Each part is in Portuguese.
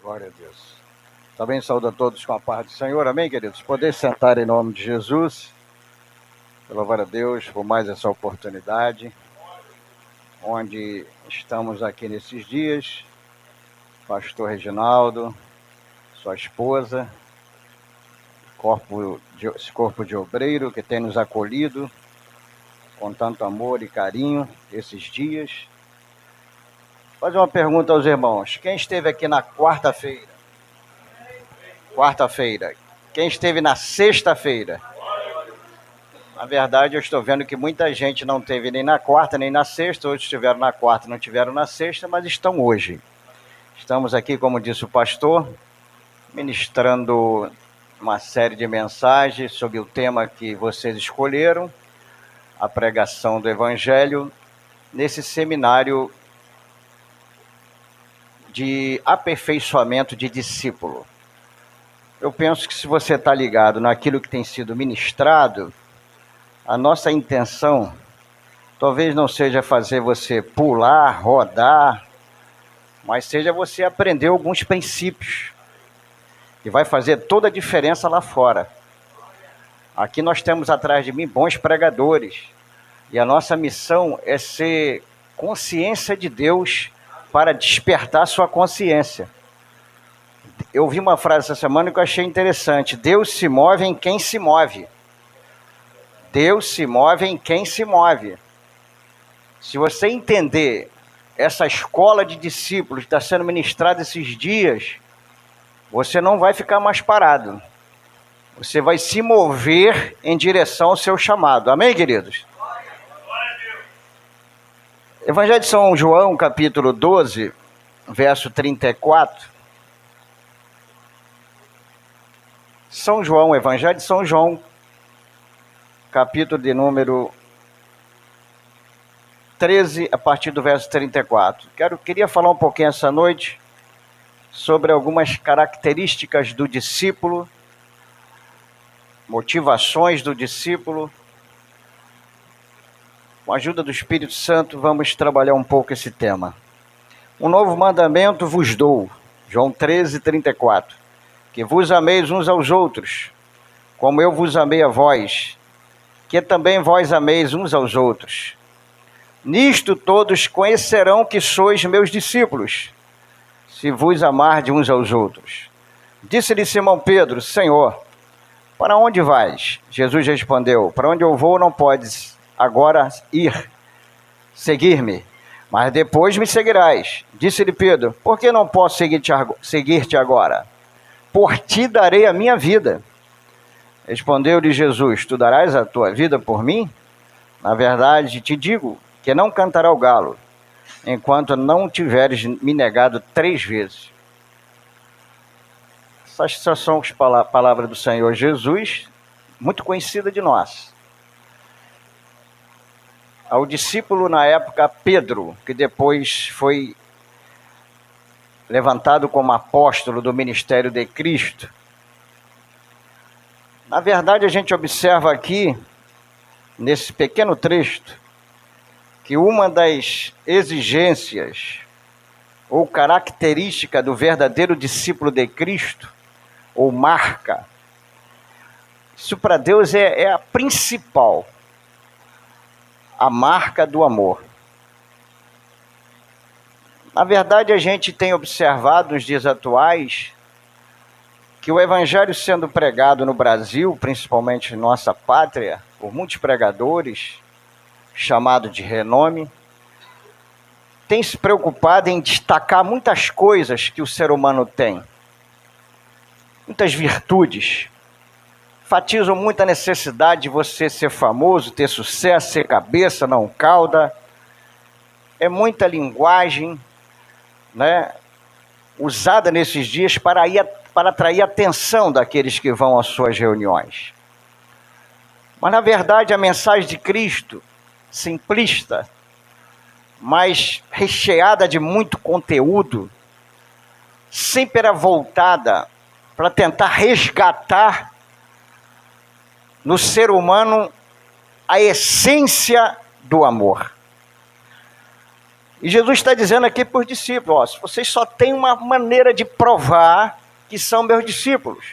Glória a Deus. Também saúdo a todos com a paz do Senhor. Amém, queridos? Poder sentar em nome de Jesus. Louvar a Deus por mais essa oportunidade, onde estamos aqui nesses dias. Pastor Reginaldo, sua esposa, esse corpo de obreiro que tem nos acolhido com tanto amor e carinho esses dias. Vou fazer uma pergunta aos irmãos. Quem esteve aqui na quarta-feira? Quem esteve na sexta-feira? Na verdade, eu estou vendo que muita gente não esteve nem na quarta, nem na sexta. Outros estiveram na quarta, não estiveram na sexta, mas estão hoje. Estamos aqui, como disse o pastor, ministrando uma série de mensagens sobre o tema que vocês escolheram, a pregação do Evangelho, nesse seminário de aperfeiçoamento de discípulo. Eu penso que se você está ligado naquilo que tem sido ministrado, a nossa intenção talvez não seja fazer você pular, rodar, mas seja você aprender alguns princípios, que vai fazer toda a diferença lá fora. Aqui nós temos atrás de mim bons pregadores, e a nossa missão é ser consciência de Deus para despertar sua consciência. Eu ouvi uma frase essa semana que eu achei interessante: Deus se move em quem se move. Deus se move em quem se move. Se você entender essa escola de discípulos que está sendo ministrada esses dias, você não vai ficar mais parado. Você vai se mover em direção ao seu chamado. Amém, queridos? Evangelho de São João, capítulo 12, verso 34. São João, Evangelho de São João, capítulo de número 13, a partir do verso 34. Queria falar um pouquinho essa noite sobre algumas características do discípulo, motivações do discípulo. Com a ajuda do Espírito Santo, vamos trabalhar um pouco esse tema. Um novo mandamento vos dou, João 13, 34. Que vos ameis uns aos outros, como eu vos amei a vós, que também vós ameis uns aos outros. Nisto todos conhecerão que sois meus discípulos, se vos amardes uns aos outros. Disse-lhe Simão Pedro: Senhor, para onde vais? Jesus respondeu: para onde eu vou não podes agora ir, seguir-me, mas depois me seguirás. Disse-lhe Pedro: por que não posso seguir-te agora? Por ti darei a minha vida. Respondeu-lhe Jesus: tu darás a tua vida por mim? Na verdade te digo que não cantará o galo, enquanto não tiveres me negado 3 vezes. Essas são as palavras do Senhor Jesus, muito conhecida de nós. Ao discípulo na época Pedro, que depois foi levantado como apóstolo do ministério de Cristo. Na verdade, a gente observa aqui, nesse pequeno trecho, que uma das exigências ou característica do verdadeiro discípulo de Cristo, ou marca, isso para Deus é a principal, a marca do amor. Na verdade, a gente tem observado nos dias atuais que o Evangelho sendo pregado no Brasil, principalmente em nossa pátria, por muitos pregadores, chamado de renome, tem se preocupado em destacar muitas coisas que o ser humano tem, muitas virtudes. Enfatizam muito a necessidade de você ser famoso, ter sucesso, ser cabeça, não cauda. É muita linguagem, né, usada nesses dias para atrair a atenção daqueles que vão às suas reuniões. Mas, na verdade, a mensagem de Cristo, simplista, mas recheada de muito conteúdo, sempre era voltada para tentar resgatar no ser humano a essência do amor. E Jesus está dizendo aqui para os discípulos, ó, vocês só têm uma maneira de provar que são meus discípulos.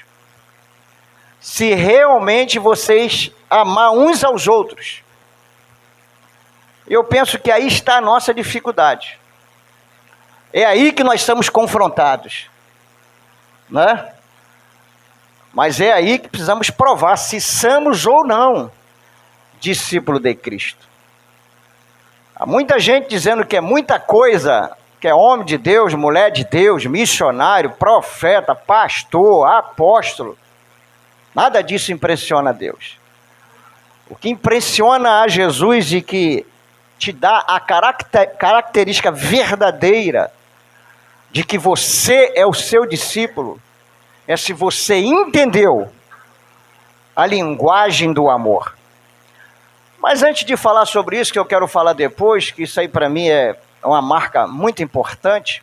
Se realmente vocês amar uns aos outros. Eu penso que aí está a nossa dificuldade. É aí que nós estamos confrontados, né? Mas é aí que precisamos provar se somos ou não discípulo de Cristo. Há muita gente dizendo que é muita coisa, que é homem de Deus, mulher de Deus, missionário, profeta, pastor, apóstolo. Nada disso impressiona a Deus. O que impressiona a Jesus e que te dá a característica verdadeira de que você é o seu discípulo, é se você entendeu a linguagem do amor. Mas antes de falar sobre isso, que eu quero falar depois, que isso aí para mim é uma marca muito importante,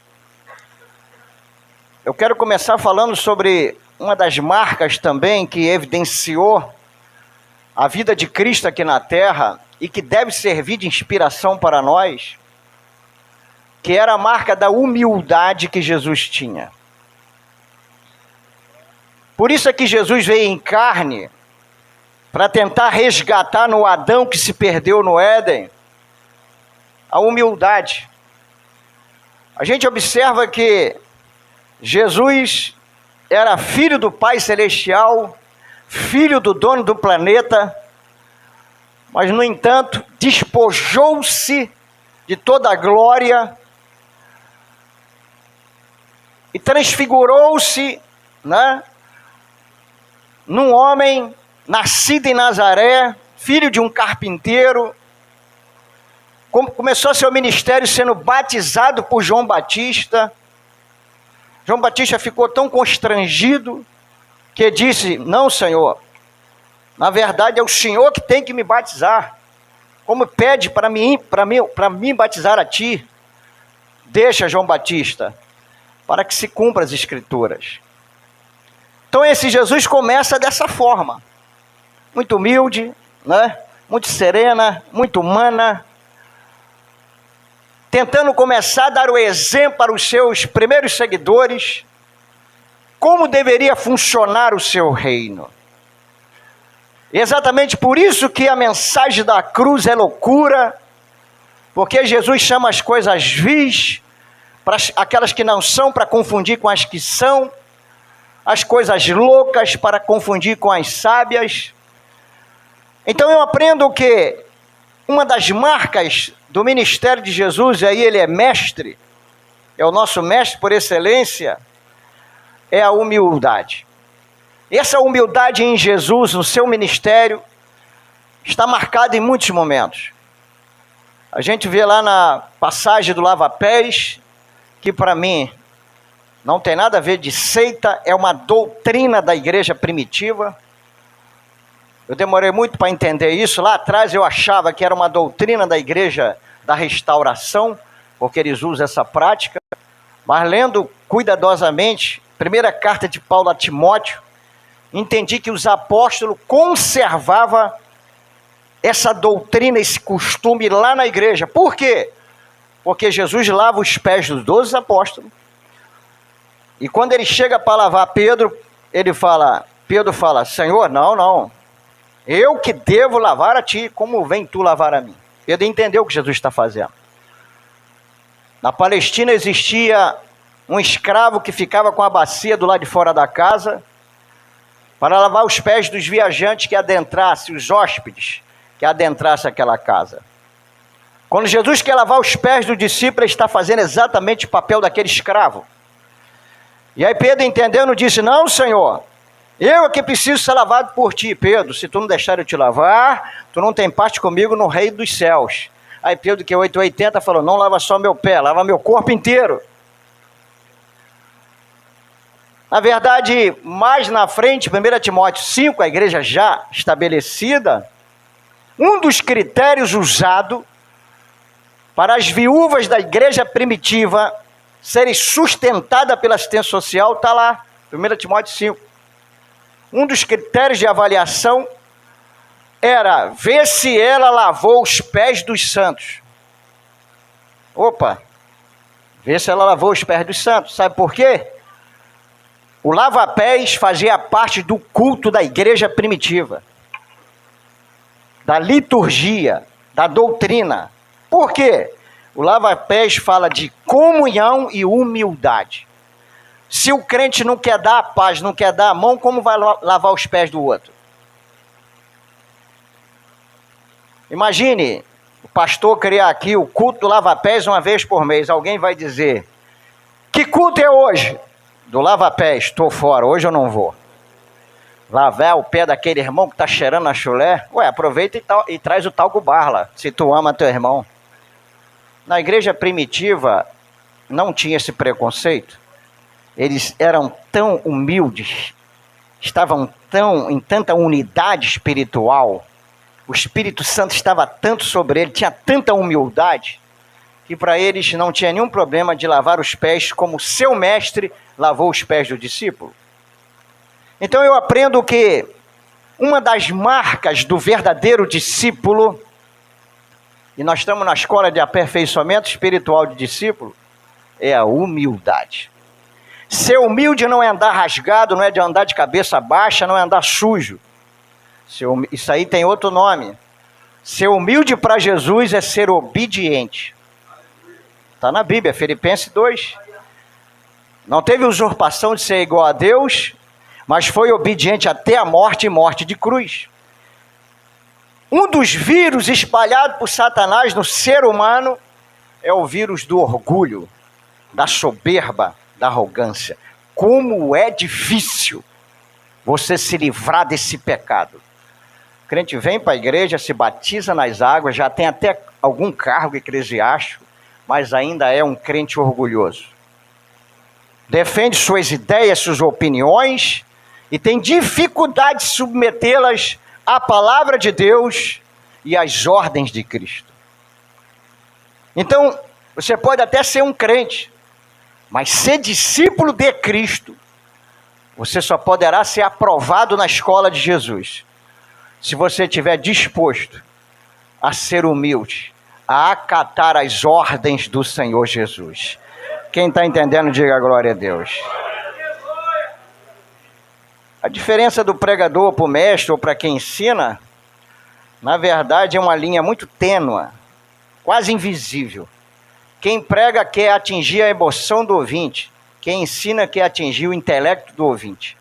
eu quero começar falando sobre uma das marcas também que evidenciou a vida de Cristo aqui na Terra e que deve servir de inspiração para nós, que era a marca da humildade que Jesus tinha. Por isso é que Jesus veio em carne, para tentar resgatar no Adão que se perdeu no Éden, a humildade. A gente observa que Jesus era filho do Pai Celestial, filho do dono do planeta, mas, no entanto, despojou-se de toda a glória e transfigurou-se, né, num homem nascido em Nazaré, filho de um carpinteiro. Começou seu ministério sendo batizado por João Batista. João Batista ficou tão constrangido que disse: não, Senhor, na verdade é o Senhor que tem que me batizar. Como pede para mim batizar a ti? Deixa, João Batista, para que se cumpra as Escrituras. Então esse Jesus começa dessa forma, muito humilde, né? Muito serena, muito humana, tentando começar a dar o exemplo para os seus primeiros seguidores, como deveria funcionar o seu reino. E exatamente por isso que a mensagem da cruz é loucura, porque Jesus chama as coisas vis, para aquelas que não são, para confundir com as que são, as coisas loucas para confundir com as sábias. Então eu aprendo que uma das marcas do ministério de Jesus, e aí ele é mestre, é o nosso mestre por excelência, é a humildade. Essa humildade em Jesus, no seu ministério, está marcada em muitos momentos. A gente vê lá na passagem do lava-pés, que para mim não tem nada a ver de seita, é uma doutrina da igreja primitiva. Eu demorei muito para entender isso. Lá atrás eu achava que era uma doutrina da igreja da restauração, porque eles usam essa prática. Mas lendo cuidadosamente, primeira carta de Paulo a Timóteo, entendi que os apóstolos conservavam essa doutrina, esse costume lá na igreja. Por quê? Porque Jesus lava os pés dos 12 apóstolos. E quando ele chega para lavar Pedro, Pedro fala, Senhor, não, eu que devo lavar a ti, como vem tu lavar a mim? Pedro entendeu o que Jesus está fazendo. Na Palestina existia um escravo que ficava com a bacia do lado de fora da casa, para lavar os pés dos viajantes que adentrassem, os hóspedes que adentrassem aquela casa. Quando Jesus quer lavar os pés do discípulo, ele está fazendo exatamente o papel daquele escravo. E aí Pedro, entendendo, disse, não, Senhor, eu é que preciso ser lavado por ti. Pedro, se tu não deixar eu te lavar, tu não tem parte comigo no reino dos céus. Aí Pedro, que é 880, falou, não lava só meu pé, lava meu corpo inteiro. Na verdade, mais na frente, 1 Timóteo 5, a igreja já estabelecida, um dos critérios usado para as viúvas da igreja primitiva serem sustentadas pela assistência social, está lá, 1 Timóteo 5. Um dos critérios de avaliação era ver se ela lavou os pés dos santos. Opa, vê se ela lavou os pés dos santos. Sabe por quê? O lava-pés fazia parte do culto da igreja primitiva, da liturgia, da doutrina. Por quê? O lava-pés fala de comunhão e humildade. Se o crente não quer dar a paz, não quer dar a mão, como vai lavar os pés do outro? Imagine o pastor criar aqui o culto do lava-pés uma vez por mês. Alguém vai dizer: que culto é hoje? Do lava-pés, estou fora, hoje eu não vou. Lavar o pé daquele irmão que está cheirando a chulé? Ué, aproveita e traz o talco barla, se tu ama teu irmão. Na igreja primitiva não tinha esse preconceito. Eles eram tão humildes, estavam em tanta unidade espiritual, o Espírito Santo estava tanto sobre ele, tinha tanta humildade, que para eles não tinha nenhum problema de lavar os pés como seu mestre lavou os pés do discípulo. Então eu aprendo que uma das marcas do verdadeiro discípulo, e nós estamos na escola de aperfeiçoamento espiritual de discípulo, é a humildade. Ser humilde não é andar rasgado, não é de andar de cabeça baixa, não é andar sujo. Isso aí tem outro nome. Ser humilde para Jesus é ser obediente. Está na Bíblia, Filipenses 2. Não teve usurpação de ser igual a Deus, mas foi obediente até a morte e morte de cruz. Um dos vírus espalhados por Satanás no ser humano é o vírus do orgulho, da soberba, da arrogância. Como é difícil você se livrar desse pecado. O crente vem para a igreja, se batiza nas águas, já tem até algum cargo eclesiástico, mas ainda é um crente orgulhoso. Defende suas ideias, suas opiniões e tem dificuldade de submetê-las à palavra de Deus e às ordens de Cristo. Então, você pode até ser um crente, mas ser discípulo de Cristo, você só poderá ser aprovado na escola de Jesus, se você estiver disposto a ser humilde, a acatar as ordens do Senhor Jesus. Quem está entendendo, diga glória a Deus. A diferença do pregador para o mestre ou para quem ensina, na verdade é uma linha muito tênue, quase invisível. Quem prega quer atingir a emoção do ouvinte, quem ensina quer atingir o intelecto do ouvinte.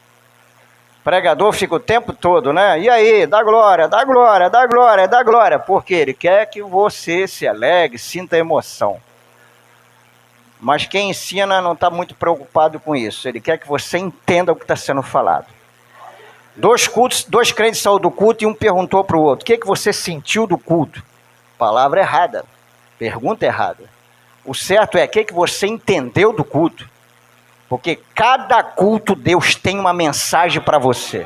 O pregador fica o tempo todo, né? E aí, dá glória, dá glória, dá glória, dá glória. Porque ele quer que você se alegre, sinta emoção. Mas quem ensina não está muito preocupado com isso. Ele quer que você entenda o que está sendo falado. Dois crentes saíram do culto e um perguntou para o outro: o que você sentiu do culto? Palavra errada, pergunta errada. O certo é o que você entendeu do culto. Porque cada culto Deus tem uma mensagem para você.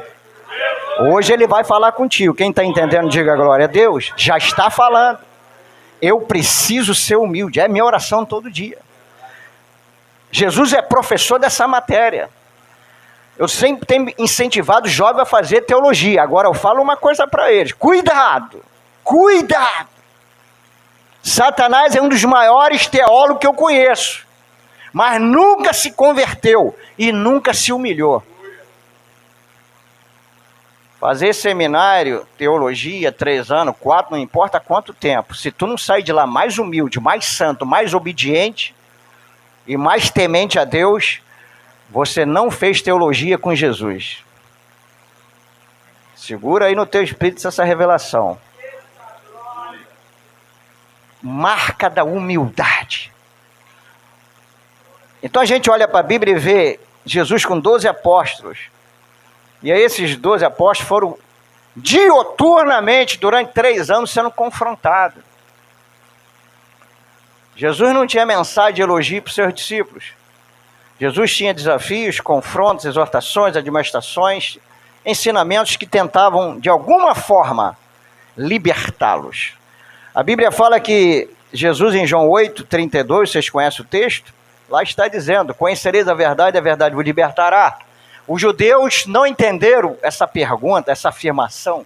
Hoje ele vai falar contigo. Quem está entendendo, diga glória a Deus. Já está falando. Eu preciso ser humilde. É minha oração todo dia. Jesus é professor dessa matéria. Eu sempre tenho incentivado os jovens a fazer teologia. Agora eu falo uma coisa para eles: cuidado, cuidado. Satanás é um dos maiores teólogos que eu conheço, mas nunca se converteu e nunca se humilhou. Fazer seminário, teologia, 3 anos, 4, não importa quanto tempo. Se tu não sair de lá mais humilde, mais santo, mais obediente e mais temente a Deus, você não fez teologia com Jesus. Segura aí no teu espírito essa revelação. Marca da humildade. Então a gente olha para a Bíblia e vê Jesus com 12 apóstolos. E aí esses 12 apóstolos foram dioturnamente, durante 3 anos, sendo confrontados. Jesus não tinha mensagem de elogio para os seus discípulos. Jesus tinha desafios, confrontos, exortações, admoestações, ensinamentos que tentavam, de alguma forma, libertá-los. A Bíblia fala que Jesus, em João 8:32, vocês conhecem o texto? Lá está dizendo: conhecereis a verdade vos libertará. Os judeus não entenderam essa pergunta, essa afirmação.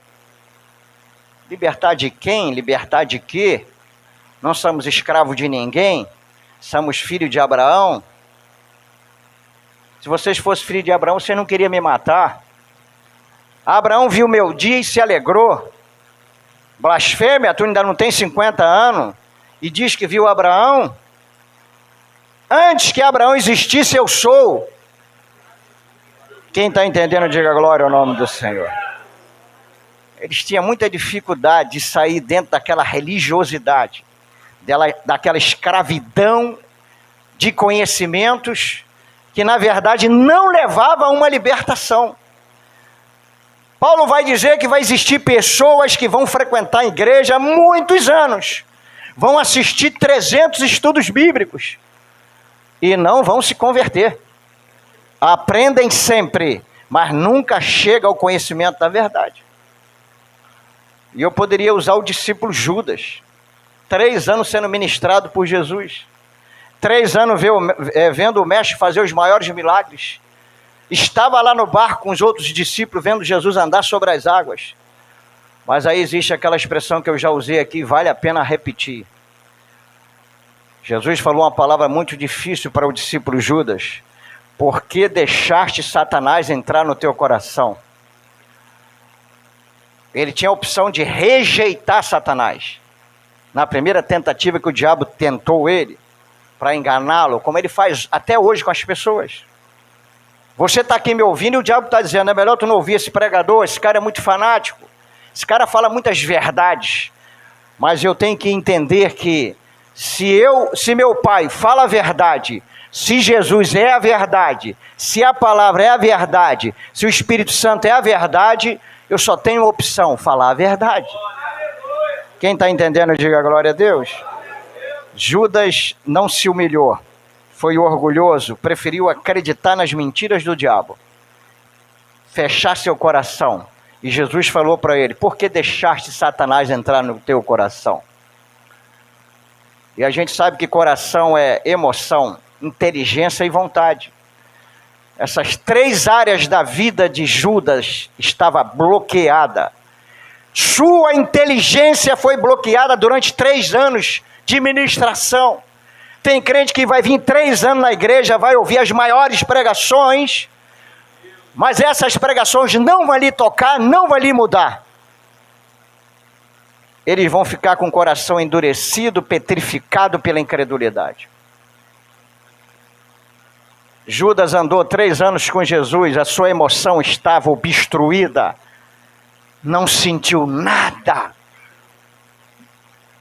Libertar de quem? Libertar de quê? Não somos escravos de ninguém, somos filhos de Abraão. Se vocês fossem filhos de Abraão, você não queria me matar. Abraão viu meu dia e se alegrou. Blasfêmia, tu ainda não tem 50 anos e diz que viu Abraão? Antes que Abraão existisse, eu sou. Quem está entendendo, diga glória ao nome do Senhor. Eles tinham muita dificuldade de sair dentro daquela religiosidade, daquela escravidão de conhecimentos que na verdade não levava a uma libertação. Paulo vai dizer que vai existir pessoas que vão frequentar a igreja há muitos anos, vão assistir 300 estudos bíblicos e não vão se converter. Aprendem sempre, mas nunca chegam ao conhecimento da verdade. E eu poderia usar o discípulo Judas, 3 anos sendo ministrado por Jesus, 3 anos vendo o mestre fazer os maiores milagres, estava lá no barco com os outros discípulos, vendo Jesus andar sobre as águas. Mas aí existe aquela expressão que eu já usei aqui, vale a pena repetir. Jesus falou uma palavra muito difícil para o discípulo Judas: por que deixaste Satanás entrar no teu coração? Ele tinha a opção de rejeitar Satanás. Na primeira tentativa que o diabo tentou ele, para enganá-lo, como ele faz até hoje com as pessoas. Você está aqui me ouvindo e o diabo está dizendo: é melhor tu não ouvir esse pregador, esse cara é muito fanático, esse cara fala muitas verdades. Mas eu tenho que entender que se meu pai fala a verdade, se Jesus é a verdade, se a palavra é a verdade, se o Espírito Santo é a verdade, eu só tenho opção: falar a verdade. Quem está entendendo, diga glória a Deus. Judas não se humilhou, foi orgulhoso, preferiu acreditar nas mentiras do diabo, fechar seu coração. E Jesus falou para ele: por que deixaste Satanás entrar no teu coração? E a gente sabe que coração é emoção, inteligência e vontade. Essas 3 áreas da vida de Judas estava bloqueada. Sua inteligência foi bloqueada durante 3 anos de ministração. Tem crente que vai vir 3 anos na igreja, vai ouvir as maiores pregações, mas essas pregações não vão lhe tocar, não vão lhe mudar. Eles vão ficar com o coração endurecido, petrificado pela incredulidade. Judas andou 3 anos com Jesus, a sua emoção estava obstruída, não sentiu nada,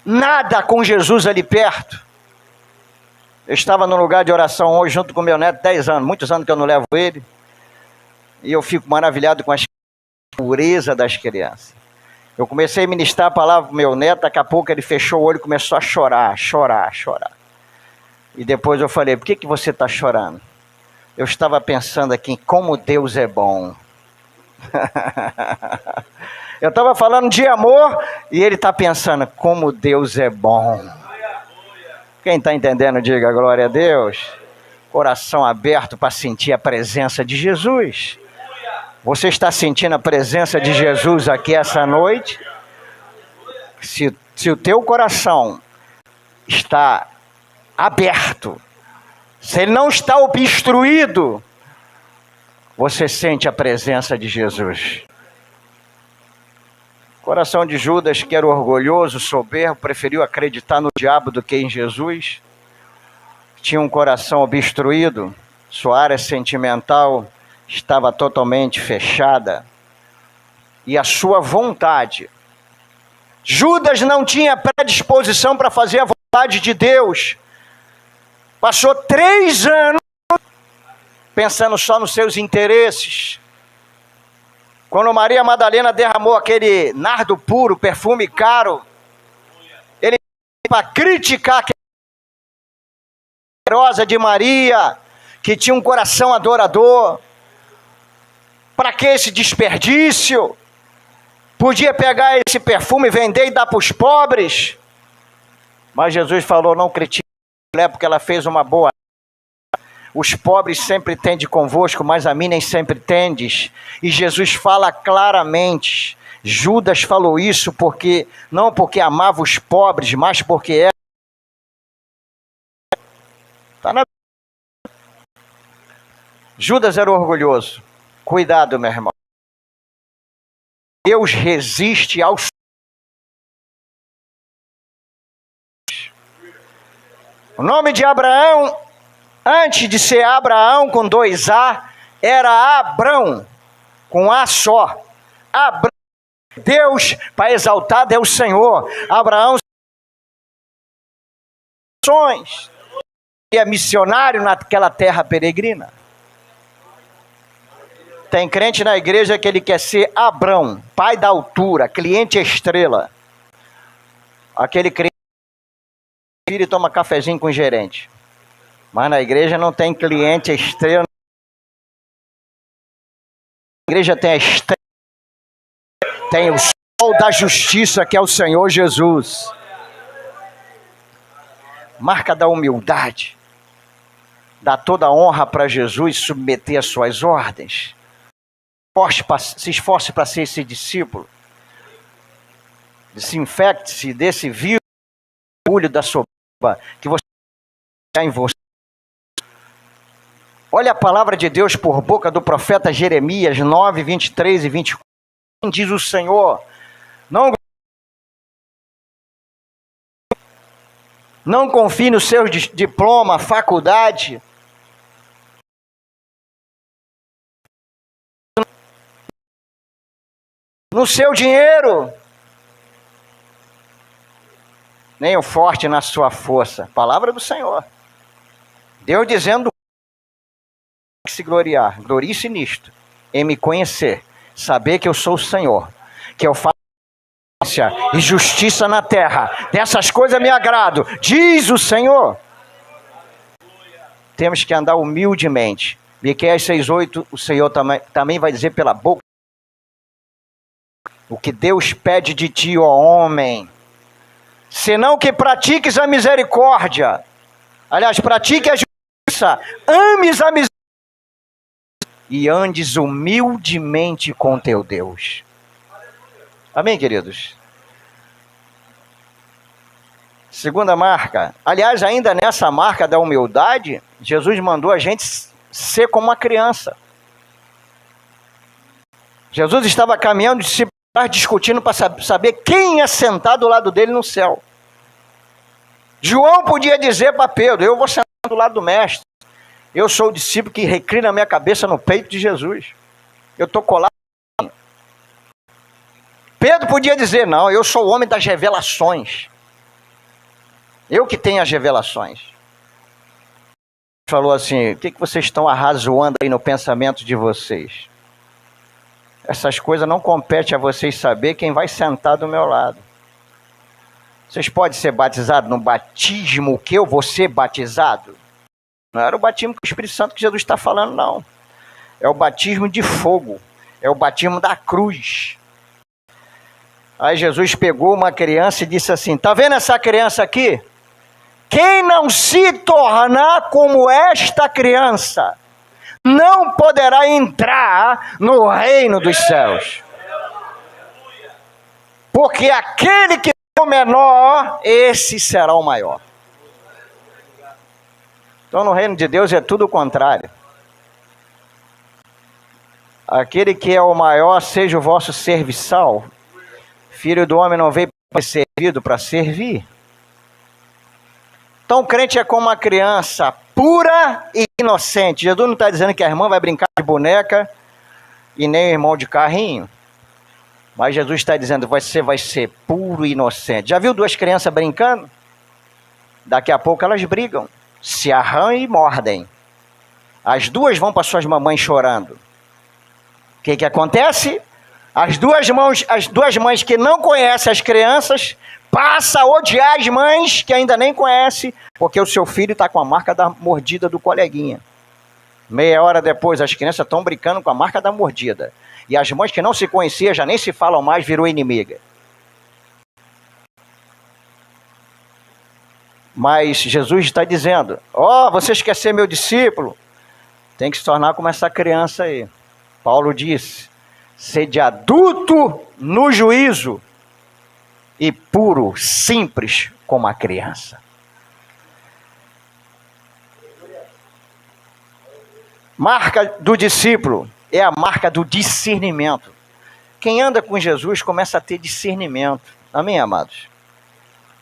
nada com Jesus ali perto. Eu estava num lugar de oração hoje junto com meu neto, 10 anos, muitos anos que eu não levo ele, e eu fico maravilhado com a pureza das crianças. Eu comecei a ministrar a palavra para o meu neto, daqui a pouco ele fechou o olho e começou a chorar. E depois eu falei: por que você está chorando? Eu estava pensando aqui em como Deus é bom. Eu estava falando de amor e ele está pensando como Deus é bom. Quem está entendendo, diga glória a Deus. Coração aberto para sentir a presença de Jesus. Você está sentindo a presença de Jesus aqui essa noite? Se o teu coração está aberto, se ele não está obstruído, você sente a presença de Jesus. O coração de Judas, que era orgulhoso, soberbo, preferiu acreditar no diabo do que em Jesus. Tinha um coração obstruído, sua área sentimental estava totalmente fechada. E a sua vontade. Judas não tinha predisposição para fazer a vontade de Deus. Passou 3 anos pensando só nos seus interesses. Quando Maria Madalena derramou aquele nardo puro, perfume caro, ele para criticar a generosa de Maria, que tinha um coração adorador. Para que esse desperdício? Podia pegar esse perfume, vender e dar para os pobres. Mas Jesus falou: não critique ela, porque ela fez uma boa. Os pobres sempre tendem convosco, mas a mim nem sempre tendes. E Jesus fala claramente. Judas falou isso não porque amava os pobres, mas porque era Judas era orgulhoso. Cuidado, meu irmão. Deus resiste aos... O nome de Abraão, antes de ser Abraão com 2 A, era Abrão, com A só. Abrão, Deus, para exaltado é o Senhor. Abraão é missionário naquela terra peregrina. Tem crente na igreja que ele quer ser Abrão, pai da altura, cliente estrela. Aquele crente e toma cafezinho com o gerente. Mas na igreja não tem cliente estrela. A igreja tem a estrela, tem o sol da justiça, que é o Senhor Jesus. Marca da humildade. Dá toda a honra para Jesus, submeter às suas ordens. Se esforce para ser esse discípulo. Desinfecte-se desse vírus, orgulho da soberba que você tem em você. Olha a palavra de Deus por boca do profeta Jeremias 9, 23 e 24. Diz o Senhor: não confie no seu diploma, faculdade. No seu dinheiro, nem o forte na sua força. Palavra do Senhor. Deus dizendo que se gloriar, glorie-se nisto, em me conhecer, saber que eu sou o Senhor, que eu faço e justiça na terra. Dessas coisas me agrado, diz o Senhor. Temos que andar humildemente. Miqueias 6,8, o Senhor também vai dizer pela boca: o que Deus pede de ti, ó homem, senão que pratiques a misericórdia. Aliás, pratique a justiça, ames a misericórdia e andes humildemente com teu Deus. Amém, queridos? Segunda marca. Aliás, ainda nessa marca da humildade, Jesus mandou a gente ser como uma criança. Jesus estava caminhando, discutindo para saber quem é sentado do lado dele no céu. João podia dizer para Pedro: eu vou sentar do lado do mestre. Eu sou o discípulo que reclina a minha cabeça no peito de Jesus. Eu estou colado. Pedro podia dizer: não, eu sou o homem das revelações. Eu que tenho as revelações. Falou assim: o que vocês estão arrazoando aí no pensamento de vocês? Essas coisas não competem a vocês saber quem vai sentar do meu lado. Vocês podem ser batizados no batismo que eu vou ser batizado? Não era o batismo com o Espírito Santo que Jesus está falando, não. É o batismo de fogo. É o batismo da cruz. Aí Jesus pegou uma criança e disse assim: tá vendo essa criança aqui? Quem não se tornar como esta criança não poderá entrar no reino dos céus. Porque aquele que é o menor, esse será o maior. Então no reino de Deus é tudo o contrário. Aquele que é o maior seja o vosso serviçal. Filho do homem não veio para ser servido, para servir. Então o crente é como uma criança pura e inocente. Jesus não está dizendo que a irmã vai brincar de boneca e nem o irmão de carrinho. Mas Jesus está dizendo: você vai ser puro e inocente. Já viu duas crianças brincando? Daqui a pouco elas brigam, se arranham e mordem. As duas vão para suas mamães chorando. O que acontece? As duas mães que não conhecem as crianças passa a odiar as mães que ainda nem conhece, porque o seu filho está com a marca da mordida do coleguinha. Meia hora depois, as crianças estão brincando com a marca da mordida. E as mães que não se conheciam, já nem se falam mais, virou inimiga. Mas Jesus está dizendo: vocês querem ser meu discípulo? Tem que se tornar como essa criança aí. Paulo disse: sede adulto no juízo e puro, simples como a criança. Marca do discípulo é a marca do discernimento. Quem anda com Jesus começa a ter discernimento. Amém, amados?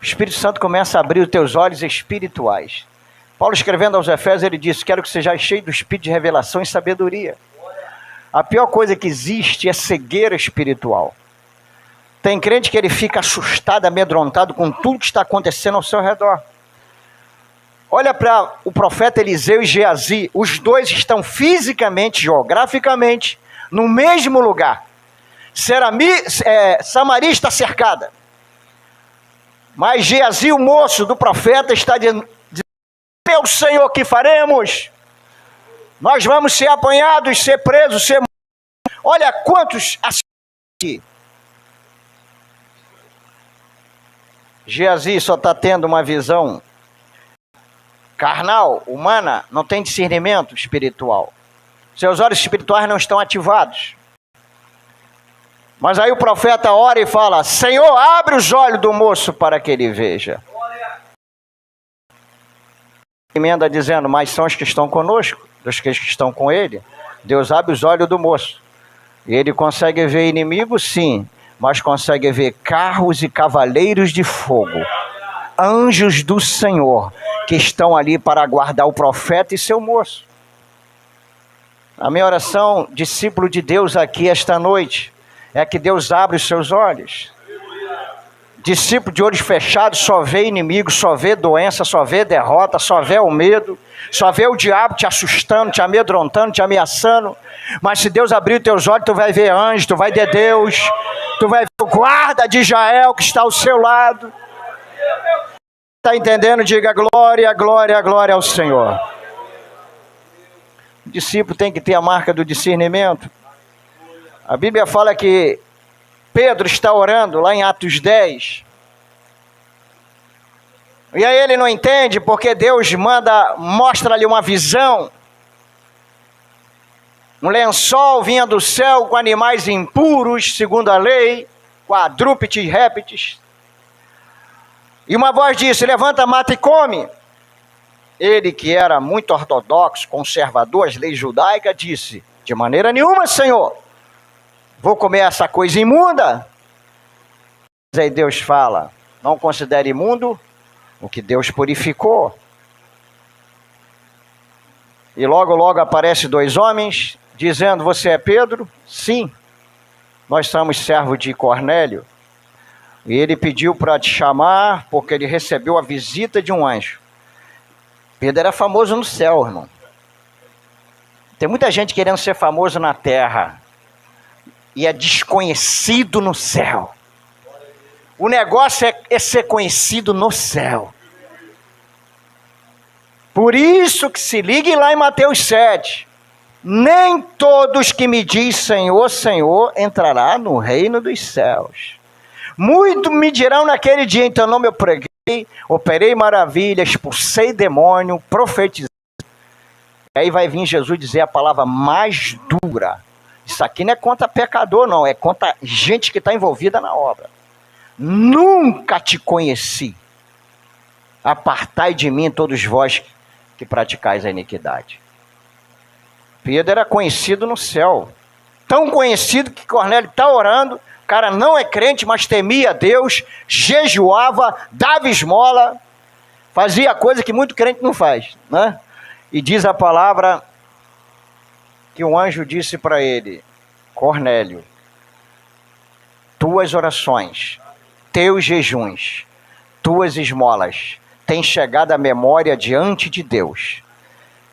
O Espírito Santo começa a abrir os teus olhos espirituais. Paulo, escrevendo aos Efésios, ele disse: quero que sejais cheio do Espírito de revelação e sabedoria. A pior coisa que existe é cegueira espiritual. Tem crente que ele fica assustado, amedrontado com tudo que está acontecendo ao seu redor. Olha para o profeta Eliseu e Geazi. Os dois estão fisicamente, geograficamente, no mesmo lugar. Samaria está cercada. Mas Geazi, o moço do profeta, está dizendo: meu Senhor, que faremos? Nós vamos ser apanhados, ser presos, ser... Olha quantos aqui. Geazi só está tendo uma visão carnal, humana, não tem discernimento espiritual. Seus olhos espirituais não estão ativados. Mas aí o profeta ora e fala: Senhor, abre os olhos do moço para que ele veja. Emenda dizendo: mas são os que estão conosco, dos que estão com ele. Deus abre os olhos do moço. E ele consegue ver inimigos, sim, mas consegue ver carros e cavaleiros de fogo. Anjos do Senhor, que estão ali para aguardar o profeta e seu moço. A minha oração, discípulo de Deus aqui esta noite, é que Deus abra os seus olhos. Discípulo de olhos fechados só vê inimigo, só vê doença, só vê derrota, só vê o medo, só vê o diabo te assustando, te amedrontando, te ameaçando. Mas se Deus abrir os teus olhos, tu vai ver anjo, tu vai ver Deus, tu vai ver o guarda de Israel que está ao seu lado. Está entendendo? Diga glória, glória, glória ao Senhor. O discípulo tem que ter a marca do discernimento. A Bíblia fala que Pedro está orando lá em Atos 10. E aí ele não entende porque Deus mostra-lhe uma visão. Um lençol vinha do céu com animais impuros, segundo a lei, quadrúpedes, répteis. E uma voz disse: levanta, mata e come. Ele, que era muito ortodoxo, conservador, as leis judaicas, disse: de maneira nenhuma, Senhor, vou comer essa coisa imunda. Mas aí Deus fala: não considere imundo o que Deus purificou. E logo aparecem dois homens, dizendo: você é Pedro? Sim, nós somos servos de Cornélio. E ele pediu para te chamar, porque ele recebeu a visita de um anjo. Pedro era famoso no céu, irmão. Tem muita gente querendo ser famoso na terra e é desconhecido no céu. O negócio é ser conhecido no céu. Por isso que se ligue lá em Mateus 7. Nem todos que me diz Senhor, Senhor, entrará no reino dos céus. Muito me dirão naquele dia, em teu nome eu preguei, operei maravilha, expulsei demônio, profetizei. Aí vai vir Jesus dizer a palavra mais dura. Isso aqui não é contra pecador, não, é contra gente que está envolvida na obra. Nunca te conheci. Apartai de mim todos vós que praticais a iniquidade. Pedro era conhecido no céu. Tão conhecido que Cornélio está orando. O cara não é crente, mas temia Deus, jejuava, dava esmola, fazia coisa que muito crente não faz, né? E diz a palavra que um anjo disse para ele: Cornélio, tuas orações, teus jejuns, tuas esmolas têm chegado à memória diante de Deus.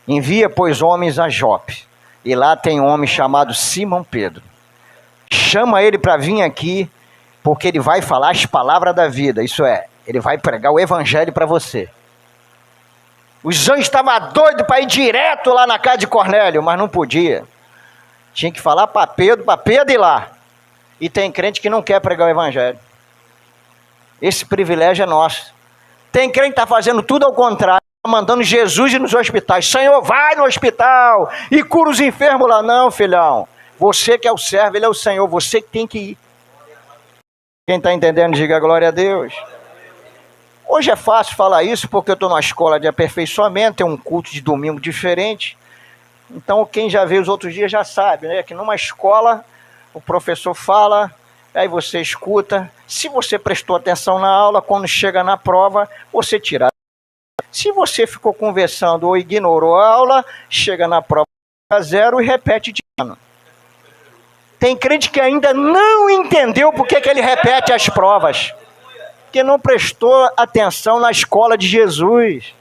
Envia, pois, homens a Jope, e lá tem um homem chamado Simão Pedro. Chama ele para vir aqui, porque ele vai falar as palavras da vida. Isso é, ele vai pregar o evangelho para você. Os anjos estavam doidos para ir direto lá na casa de Cornélio, mas não podia. Tinha que falar para Pedro ir lá. E tem crente que não quer pregar o evangelho. Esse privilégio é nosso. Tem crente que está fazendo tudo ao contrário, mandando Jesus ir nos hospitais. Senhor, vai no hospital e cura os enfermos lá. Não, filhão. Você que é o servo, ele é o Senhor, você que tem que ir. Quem está entendendo, diga glória a Deus. Hoje é fácil falar isso porque eu estou numa escola de aperfeiçoamento, tem um culto de domingo diferente. Então, quem já veio os outros dias já sabe, né? Que numa escola, o professor fala, aí você escuta. Se você prestou atenção na aula, quando chega na prova, você tira. Se você ficou conversando ou ignorou a aula, chega na prova zero e repete de ano. Tem crente que ainda não entendeu por que ele repete as provas. Porque não prestou atenção na escola de Jesus.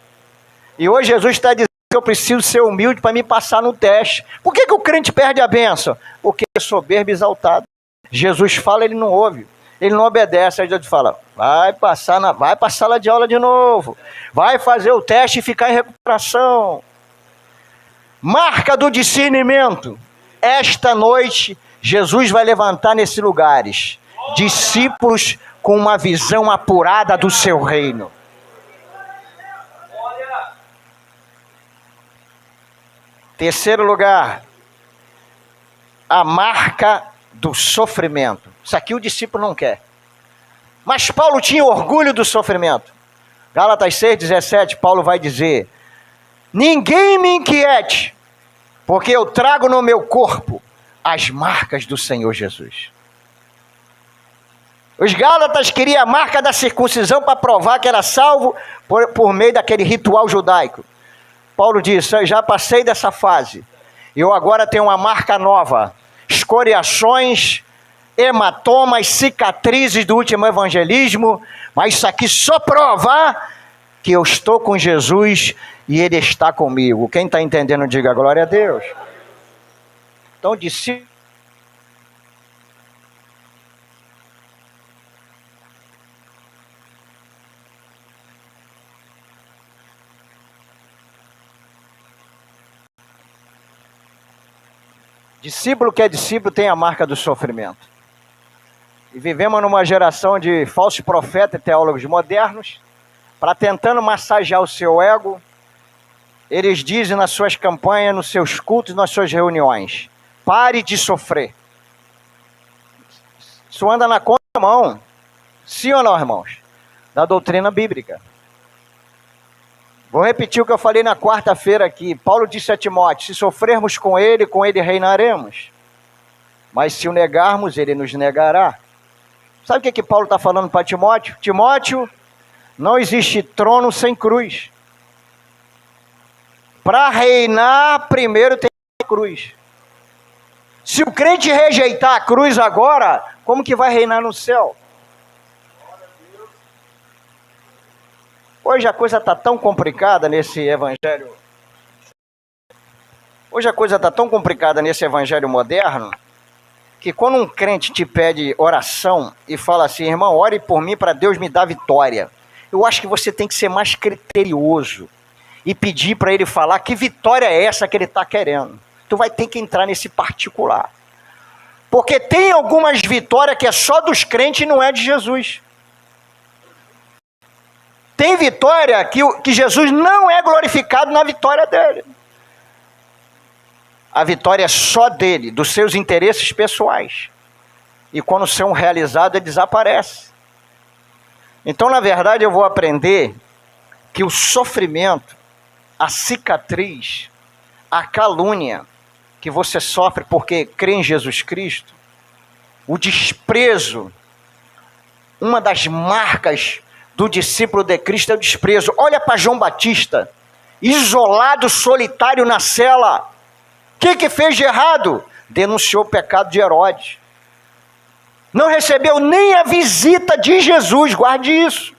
E hoje Jesus está dizendo que eu preciso ser humilde para me passar no teste. Por que o crente perde a bênção? Porque é soberbo e exaltado. Jesus fala, ele não ouve. Ele não obedece. Aí Jesus fala, vai para a sala de aula de novo. Vai fazer o teste e ficar em recuperação. Marca do discernimento. Esta noite, Jesus vai levantar nesses lugares discípulos com uma visão apurada do seu reino. Terceiro lugar, a marca do sofrimento. Isso aqui o discípulo não quer. Mas Paulo tinha orgulho do sofrimento. Gálatas 6,17, Paulo vai dizer, ninguém me inquiete, porque eu trago no meu corpo as marcas do Senhor Jesus. Os Gálatas queriam a marca da circuncisão para provar que era salvo por meio daquele ritual judaico. Paulo disse, eu já passei dessa fase. Eu agora tenho uma marca nova. Escoriações, hematomas, cicatrizes do último evangelismo. Mas isso aqui só prova que eu estou com Jesus e Ele está comigo. Quem está entendendo, diga glória a Deus. Então, discípulo. Discípulo que é discípulo tem a marca do sofrimento. E vivemos numa geração de falsos profetas e teólogos modernos, para tentando massagear o seu ego, eles dizem nas suas campanhas, nos seus cultos, nas suas reuniões, pare de sofrer. Isso anda na contramão, sim ou não, irmãos? Da doutrina bíblica. Vou repetir o que eu falei na quarta-feira aqui. Paulo disse a Timóteo, se sofrermos com ele reinaremos. Mas se o negarmos, ele nos negará. Sabe o que Paulo está falando para Timóteo? Timóteo, não existe trono sem cruz. Para reinar, primeiro tem a cruz. Se o crente rejeitar a cruz agora, como que vai reinar no céu? Hoje a coisa está tão complicada nesse evangelho. Hoje a coisa está tão complicada nesse evangelho moderno, que quando um crente te pede oração e fala assim, irmão, ore por mim para Deus me dar vitória. Eu acho que você tem que ser mais criterioso e pedir para ele falar que vitória é essa que ele está querendo. Tu vai ter que entrar nesse particular. Porque tem algumas vitórias que é só dos crentes e não é de Jesus. Tem vitória que Jesus não é glorificado na vitória dele. A vitória é só dele, dos seus interesses pessoais. E quando são realizados, ele desaparece. Então, na verdade, eu vou aprender que o sofrimento, a cicatriz, a calúnia que você sofre porque crê em Jesus Cristo, o desprezo, uma das marcas do discípulo de Cristo é o desprezo. Olha para João Batista, isolado, solitário na cela. O que fez de errado? Denunciou o pecado de Herodes. Não recebeu nem a visita de Jesus, guarde isso.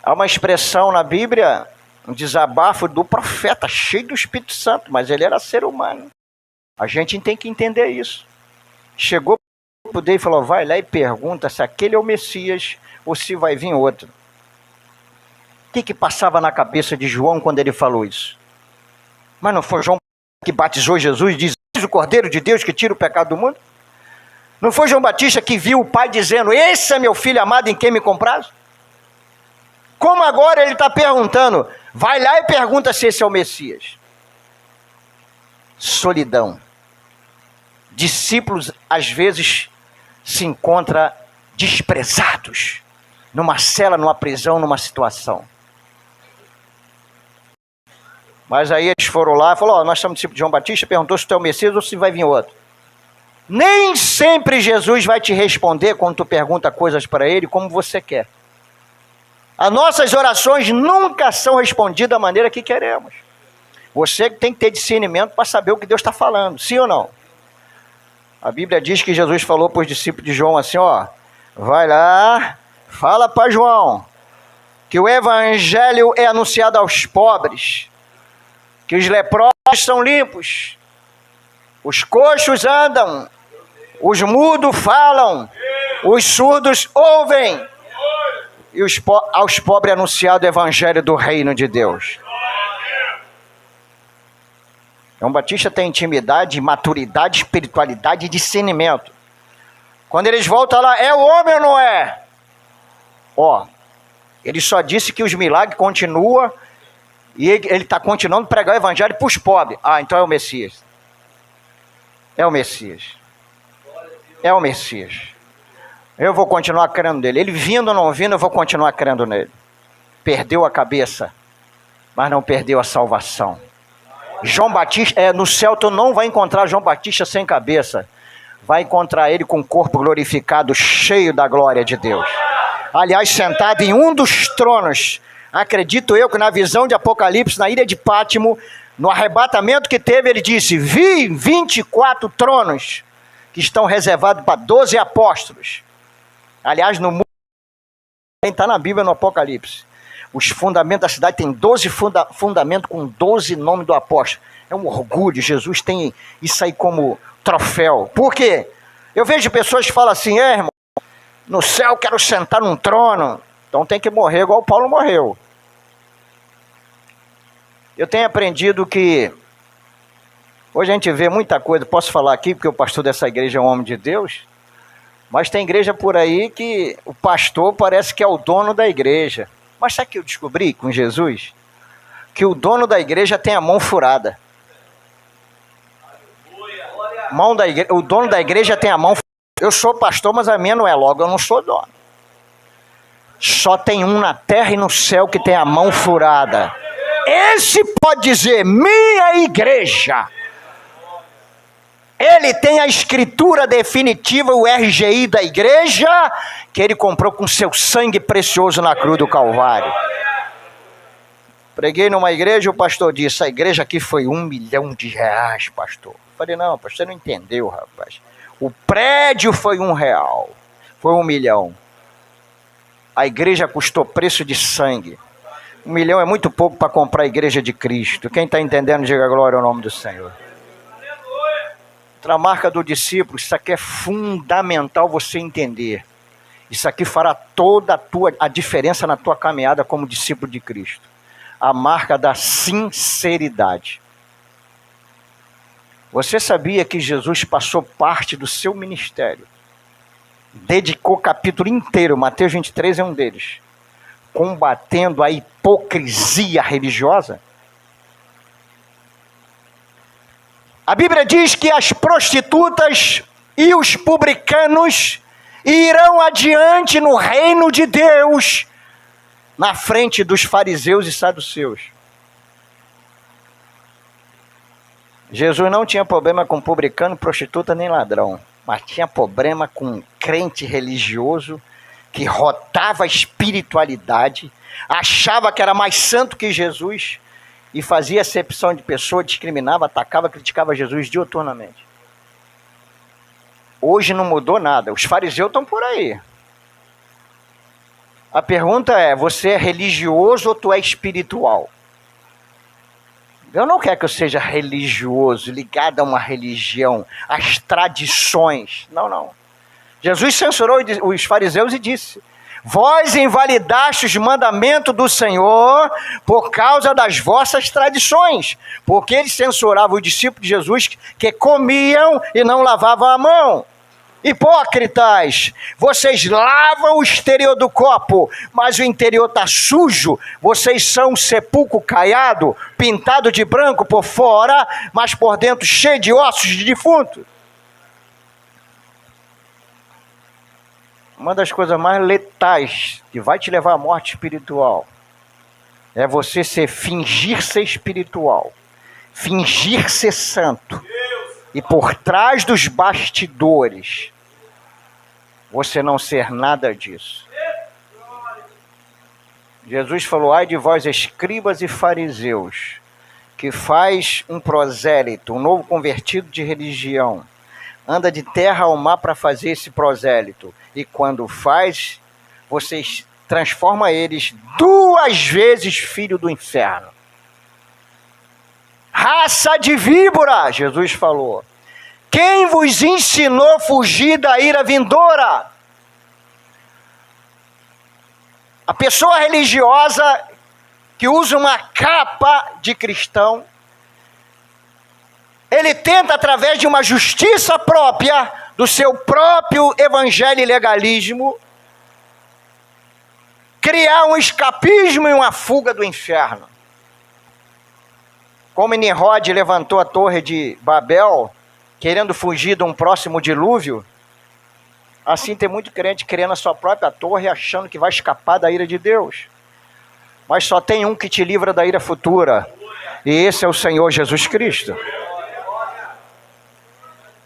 Há uma expressão na Bíblia, um desabafo do profeta, cheio do Espírito Santo, mas ele era ser humano. A gente tem que entender isso. Chegou para o poder e falou, vai lá e pergunta se aquele é o Messias ou se vai vir outro. O que passava na cabeça de João quando ele falou isso? Mas não foi João que batizou Jesus e diz, o Cordeiro de Deus que tira o pecado do mundo? Não foi João Batista que viu o pai dizendo, esse é meu filho amado em quem me compraz? Como agora ele está perguntando, vai lá e pergunta se esse é o Messias. Solidão. Discípulos, às vezes, se encontram desprezados, numa cela, numa prisão, numa situação. Mas aí eles foram lá e falaram, nós somos discípulos de João Batista, perguntou se tu é o Messias ou se vai vir outro. Nem sempre Jesus vai te responder quando tu pergunta coisas para ele como você quer. As nossas orações nunca são respondidas da maneira que queremos. Você tem que ter discernimento para saber o que Deus está falando, sim ou não? A Bíblia diz que Jesus falou para os discípulos de João assim, ó, vai lá, fala para João, que o evangelho é anunciado aos pobres, que os leprosos são limpos, os coxos andam, os mudos falam, os surdos ouvem, e aos pobres é anunciado o evangelho do reino de Deus. João Batista tem intimidade, maturidade, espiritualidade e discernimento. Quando eles voltam lá, é o homem ou não é? Ó, ele só disse que os milagres continuam e ele está continuando a pregar o evangelho para os pobres. Ah, então é o Messias. É o Messias. É o Messias. Eu vou continuar crendo nele. Ele vindo ou não vindo, eu vou continuar crendo nele. Perdeu a cabeça, mas não perdeu a salvação. João Batista, no céu tu não vai encontrar João Batista sem cabeça. Vai encontrar ele com o corpo glorificado, cheio da glória de Deus. Aliás, sentado em um dos tronos. Acredito eu que na visão de Apocalipse, na ilha de Pátimo, no arrebatamento que teve, ele disse, vi 24 tronos que estão reservados para 12 apóstolos. Aliás, no mundo, está na Bíblia no Apocalipse. Os fundamentos da cidade tem 12 fundamentos com 12 nomes do apóstolo. É um orgulho, Jesus tem isso aí como troféu. Por quê? Eu vejo pessoas que falam assim, irmão, no céu eu quero sentar num trono. Então tem que morrer igual Paulo morreu. Eu tenho aprendido que hoje a gente vê muita coisa, posso falar aqui porque o pastor dessa igreja é um homem de Deus, mas tem igreja por aí que o pastor parece que é o dono da igreja. Mas sabe o que eu descobri com Jesus? Que o dono da igreja tem a mão furada. O dono da igreja tem a mão furada. Eu sou pastor, mas a minha não é, logo eu não sou dono. Só tem um na terra e no céu que tem a mão furada. Esse pode dizer, minha igreja. Ele tem a escritura definitiva, o RGI da igreja, que ele comprou com seu sangue precioso na cruz do Calvário. Preguei numa igreja, o pastor disse, a igreja aqui foi R$1 milhão, pastor. Falei, não, pastor, você não entendeu, rapaz. O prédio foi R$1, foi 1 milhão. A igreja custou preço de sangue. 1 milhão é muito pouco para comprar a igreja de Cristo. Quem está entendendo, diga glória ao nome do Senhor. Outra marca do discípulo, isso aqui é fundamental você entender. Isso aqui fará toda a diferença na tua caminhada como discípulo de Cristo. A marca da sinceridade. Você sabia que Jesus passou parte do seu ministério? Dedicou o capítulo inteiro, Mateus 23 é um deles, combatendo a hipocrisia religiosa? A Bíblia diz que as prostitutas e os publicanos irão adiante no reino de Deus, na frente dos fariseus e saduceus. Jesus não tinha problema com publicano, prostituta nem ladrão, mas tinha problema com crente religioso que rotava a espiritualidade, achava que era mais santo que Jesus e fazia acepção de pessoa, discriminava, atacava, criticava Jesus diuturnamente. Hoje não mudou nada, os fariseus estão por aí. A pergunta é, você é religioso ou tu é espiritual? Eu não quero que eu seja religioso, ligado a uma religião, às tradições. Não, não. Jesus censurou os fariseus e disse, vós invalidaste os mandamentos do Senhor por causa das vossas tradições. Porque eles censuravam os discípulos de Jesus que comiam e não lavavam a mão. Hipócritas, vocês lavam o exterior do copo, mas o interior está sujo. Vocês são um sepulcro caiado, pintado de branco por fora, mas por dentro cheio de ossos de defunto. Uma das coisas mais letais que vai te levar à morte espiritual É você fingir ser espiritual, fingir ser santo. E por trás dos bastidores, você não ser nada disso. Jesus falou: ai de vós, escribas e fariseus, que faz um prosélito, um novo convertido de religião, anda de terra ao mar para fazer esse prosélito, e quando faz, vocês transformam eles 2 vezes filho do inferno. Raça de víbora, Jesus falou. Quem vos ensinou a fugir da ira vindoura? A pessoa religiosa que usa uma capa de cristão, ele tenta, através de uma justiça própria, do seu próprio evangelho e legalismo, criar um escapismo e uma fuga do inferno. Como Nimrod levantou a torre de Babel, querendo fugir de um próximo dilúvio, assim tem muito crente criando a sua própria torre, achando que vai escapar da ira de Deus. Mas só tem um que te livra da ira futura, e esse é o Senhor Jesus Cristo.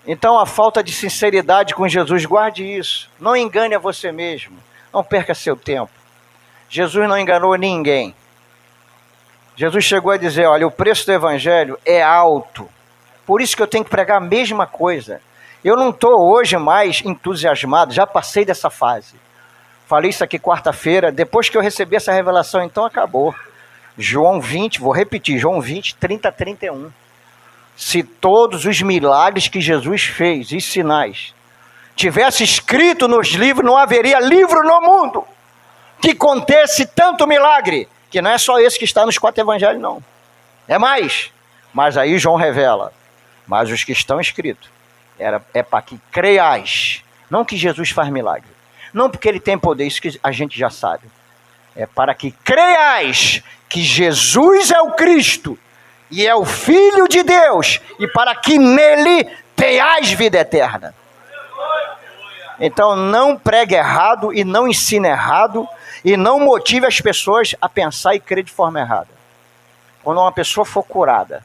Então a falta de sinceridade com Jesus, guarde isso. Não engane a você mesmo, não perca seu tempo. Jesus não enganou ninguém. Jesus chegou a dizer: olha, o preço do evangelho é alto, por isso que eu tenho que pregar a mesma coisa. Eu não estou hoje mais entusiasmado, já passei dessa fase. Falei isso aqui quarta-feira, depois que eu recebi essa revelação, então acabou. João 20, vou repetir, João 20, 30 a 31. Se todos os milagres que Jesus fez e sinais tivesse escrito nos livros, não haveria livro no mundo que contesse tanto milagre, que não é só esse que está nos 4 evangelhos, não. É mais. Mas aí João revela. Mas os que estão escritos, é para que creiais. Não que Jesus faz milagre. Não porque ele tem poder, isso que a gente já sabe. É para que creiais que Jesus é o Cristo e é o Filho de Deus, e para que nele tenhais vida eterna. Então não pregue errado e não ensine errado, e não motive as pessoas a pensar e crer de forma errada. Quando uma pessoa for curada,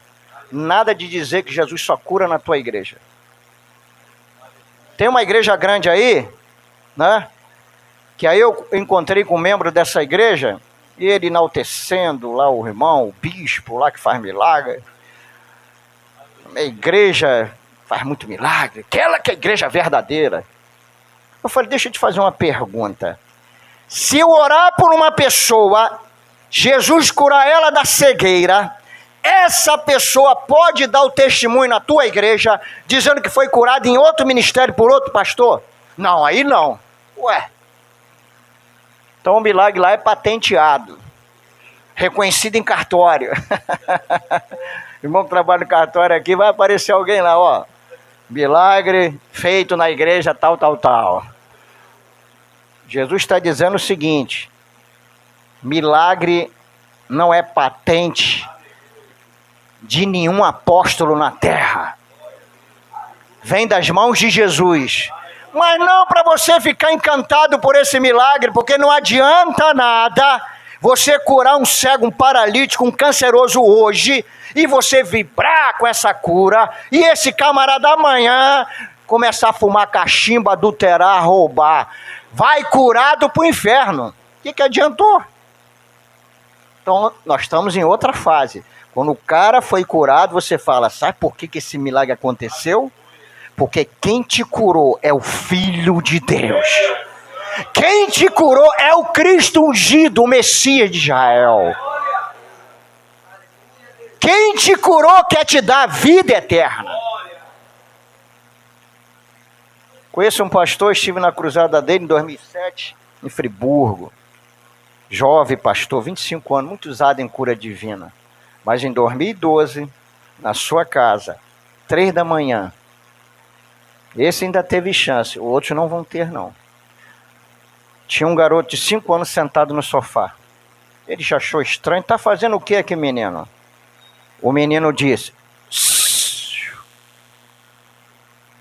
nada de dizer que Jesus só cura na tua igreja. Tem uma igreja grande aí, né? Que aí eu encontrei com um membro dessa igreja, e ele enaltecendo lá o irmão, o bispo lá que faz milagre. A igreja faz muito milagre, aquela que é a igreja verdadeira. Eu falei: deixa eu te fazer uma pergunta. Se eu orar por uma pessoa, Jesus curar ela da cegueira, essa pessoa pode dar o testemunho na tua igreja, dizendo que foi curada em outro ministério por outro pastor? Não, aí não. Ué. Então o milagre lá é patenteado, reconhecido em cartório. Irmão que trabalha no cartório aqui, vai aparecer alguém lá, ó. Milagre feito na igreja tal, tal, tal. Jesus está dizendo o seguinte: milagre não é patente de nenhum apóstolo na terra. Vem das mãos de Jesus. Mas não para você ficar encantado por esse milagre, porque não adianta nada você curar um cego, um paralítico, um canceroso hoje, e você vibrar com essa cura, e esse camarada amanhã começar a fumar cachimbo, adulterar, roubar. Vai curado para o inferno. O que adiantou? Então nós estamos em outra fase. Quando o cara foi curado, você fala: sabe por que esse milagre aconteceu? Porque quem te curou é o Filho de Deus. Quem te curou é o Cristo ungido, o Messias de Israel. Quem te curou quer te dar vida eterna. Conheço um pastor, estive na cruzada dele em 2007, em Friburgo. Jovem pastor, 25 anos, muito usado em cura divina. Mas em 2012, na sua casa, 3 da manhã, esse ainda teve chance, outros não vão ter não. Tinha um garoto de 5 anos sentado no sofá. Ele já achou estranho. Tá fazendo o que aqui, menino? O menino disse: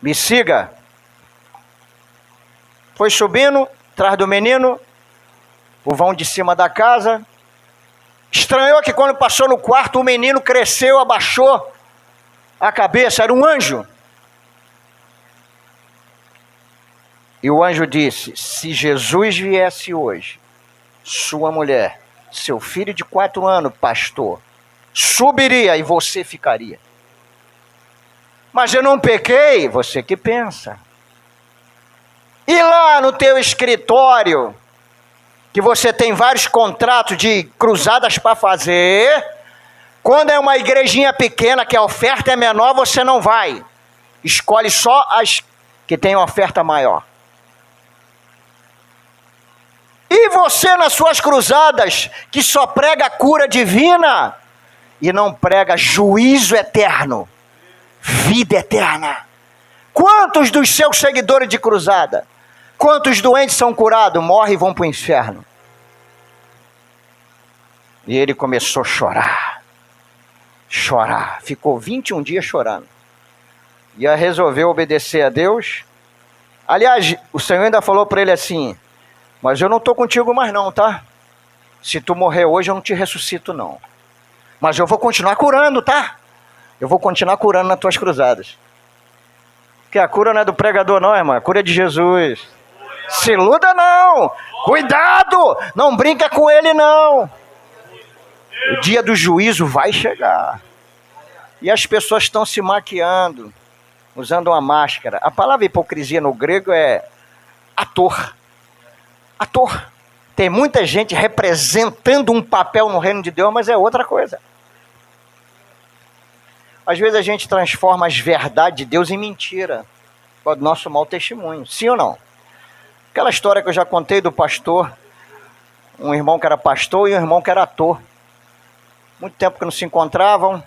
me siga. Foi subindo, atrás do menino, o vão de cima da casa. Estranhou que quando passou no quarto, o menino cresceu, abaixou a cabeça, era um anjo. E o anjo disse: se Jesus viesse hoje, sua mulher, seu filho de 4 anos, pastor, subiria e você ficaria. Mas eu não pequei, você que pensa. E lá no teu escritório, que você tem vários contratos de cruzadas para fazer, quando é uma igrejinha pequena, que a oferta é menor, você não vai. Escolhe só as que têm oferta maior. E você nas suas cruzadas, que só prega cura divina e não prega juízo eterno, vida eterna. Quantos dos seus seguidores de cruzada, quantos doentes são curados, morrem e vão para o inferno? E ele começou a chorar, ficou 21 dias chorando. E resolveu obedecer a Deus. Aliás, o Senhor ainda falou para ele assim: mas eu não estou contigo mais não, tá? Se tu morrer hoje, eu não te ressuscito não. Mas eu vou continuar curando, tá? Eu vou continuar curando nas tuas cruzadas. Porque a cura não é do pregador não, irmão. A cura é de Jesus. Se iluda não. Cuidado. Não brinca com ele não. O dia do juízo vai chegar. E as pessoas estão se maquiando, usando uma máscara. A palavra hipocrisia no grego é ator. Ator. Tem muita gente representando um papel no reino de Deus, mas é outra coisa. Às vezes a gente transforma as verdades de Deus em mentira, para o nosso mau testemunho. Sim ou não? Aquela história que eu já contei do pastor, um irmão que era pastor e um irmão que era ator. Muito tempo que não se encontravam.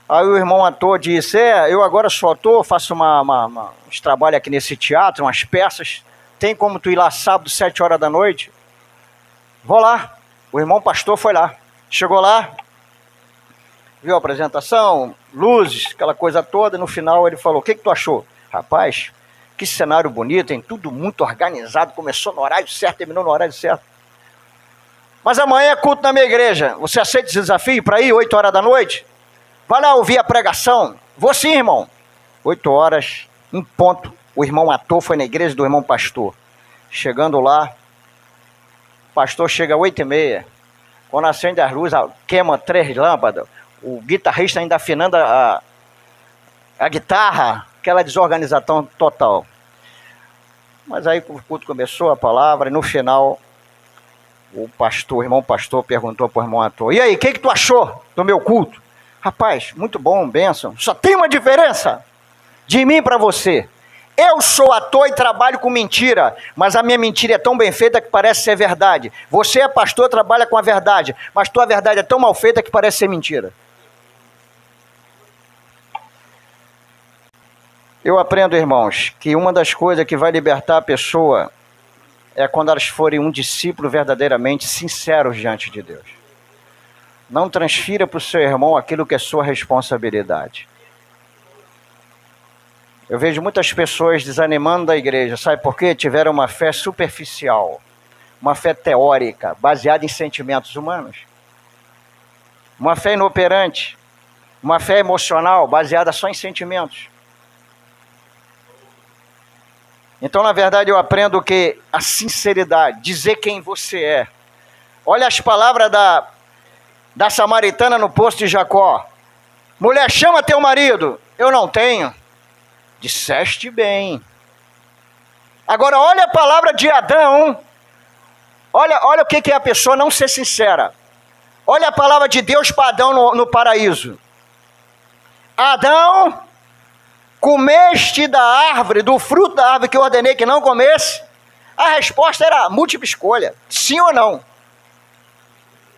Aí o irmão ator disse: eu agora sou ator, faço uns trabalhos aqui nesse teatro, umas peças. Tem como tu ir lá sábado, 7 horas da noite? Vou lá. O irmão pastor foi lá. Chegou lá, viu a apresentação, luzes, aquela coisa toda. No final ele falou: o que tu achou? Rapaz, que cenário bonito, hein? Tudo muito organizado. Começou no horário certo, terminou no horário certo. Mas amanhã é culto na minha igreja. Você aceita esse desafio para ir 8 horas da noite? Vai lá ouvir a pregação. Vou sim, irmão. 8 horas, em ponto. O irmão ator foi na igreja do irmão pastor. Chegando lá, o pastor chega às 8h30. Quando acende as luzes, queima 3 lâmpadas. O guitarrista ainda afinando a guitarra. Aquela desorganização total. Mas aí o culto começou, a palavra, e no final, o irmão pastor perguntou para o irmão ator: e aí, o que tu achou do meu culto? Rapaz, muito bom, bênção. Só tem uma diferença de mim para você. Eu sou ator e trabalho com mentira, mas a minha mentira é tão bem feita que parece ser verdade. Você é pastor, trabalha com a verdade, mas tua verdade é tão mal feita que parece ser mentira. Eu aprendo, irmãos, que uma das coisas que vai libertar a pessoa é quando elas forem um discípulo verdadeiramente sinceros diante de Deus. Não transfira para o seu irmão aquilo que é sua responsabilidade. Eu vejo muitas pessoas desanimando da igreja, sabe por quê? Tiveram uma fé superficial, uma fé teórica, baseada em sentimentos humanos. Uma fé inoperante, uma fé emocional, baseada só em sentimentos. Então, na verdade, eu aprendo que a sinceridade, dizer quem você é. Olha as palavras da samaritana no poço de Jacó. Mulher, chama teu marido. Eu não tenho. Disseste bem. Agora olha a palavra de Adão. Olha o que é a pessoa não ser sincera. Olha a palavra de Deus para Adão no paraíso. Adão, comeste da árvore, do fruto da árvore que eu ordenei que não comesse? A resposta era múltipla escolha. Sim ou não?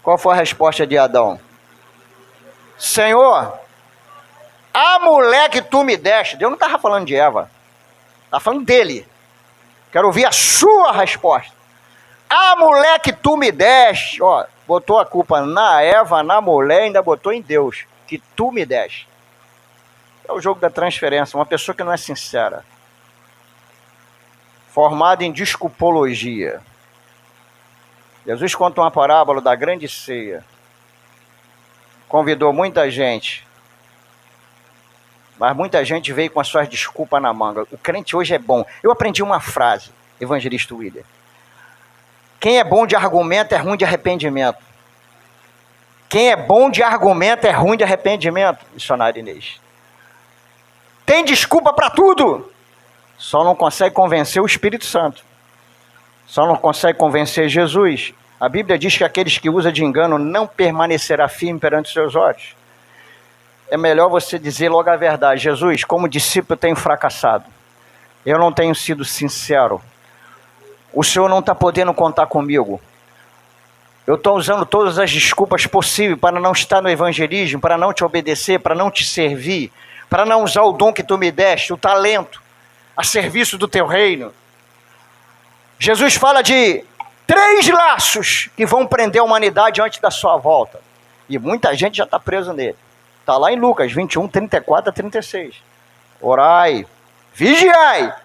Qual foi a resposta de Adão? Senhor, a mulher que tu me deste, Deus não estava falando de Eva, estava falando dele. Quero ouvir a sua resposta. A mulher que tu me deste, ó, botou a culpa na Eva, na mulher, ainda botou em Deus, que tu me deste. É o jogo da transferência, uma pessoa que não é sincera. Formada em desculpologia. Jesus conta uma parábola da grande ceia. convidou muita gente, mas muita gente veio com as suas desculpas na manga. O crente hoje é bom. Eu aprendi uma frase, evangelista William. Quem é bom de argumento é ruim de arrependimento. Quem é bom de argumento é ruim de arrependimento, missionário Inês. Tem desculpa para tudo. Só não consegue convencer o Espírito Santo. Só não consegue convencer Jesus. A Bíblia diz que aqueles que usam de engano não permanecerá firme perante os seus olhos. É melhor você dizer logo a verdade. Jesus, como discípulo eu tenho fracassado. Eu não tenho sido sincero. O Senhor não está podendo contar comigo. Eu estou usando todas as desculpas possíveis para não estar no evangelismo, para não te obedecer, para não te servir, para não usar o dom que tu me deste, o talento, a serviço do teu reino. Jesus fala de 3 laços que vão prender a humanidade antes da sua volta. E muita gente já está preso nele. Está lá em Lucas 21, 34 a 36. Orai, vigiai,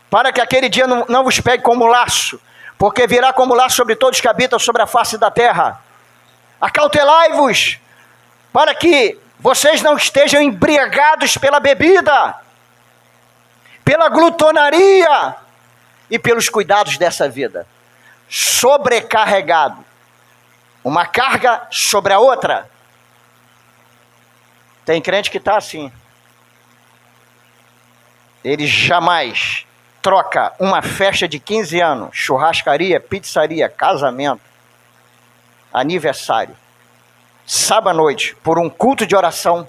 para que aquele dia não vos pegue como laço, porque virá como laço sobre todos que habitam sobre a face da terra. Acautelai-vos, para que vocês não estejam embriagados pela bebida, pela glutonaria e pelos cuidados dessa vida. Sobrecarregado. Uma carga sobre a outra. Tem crente que está assim. Ele jamais troca uma festa de 15 anos, churrascaria, pizzaria, casamento, aniversário, sábado à noite, por um culto de oração,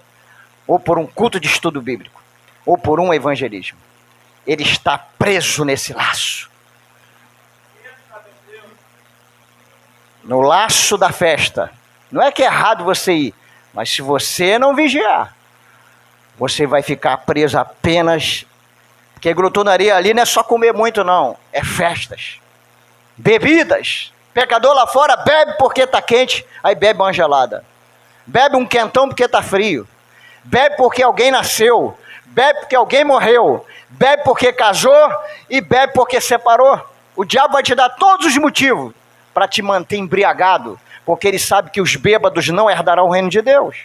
ou por um culto de estudo bíblico, ou por um evangelismo. Ele está preso nesse laço. No laço da festa. Não é que é errado você ir, mas se você não vigiar, você vai ficar preso apenas. Porque glutonaria ali não é só comer muito não, é festas, bebidas. Pecador lá fora bebe porque está quente, aí bebe uma gelada. Bebe um quentão porque está frio. Bebe porque alguém nasceu. Bebe porque alguém morreu. Bebe porque casou e bebe porque separou. O diabo vai te dar todos os motivos para te manter embriagado, porque ele sabe que os bêbados não herdarão o reino de Deus.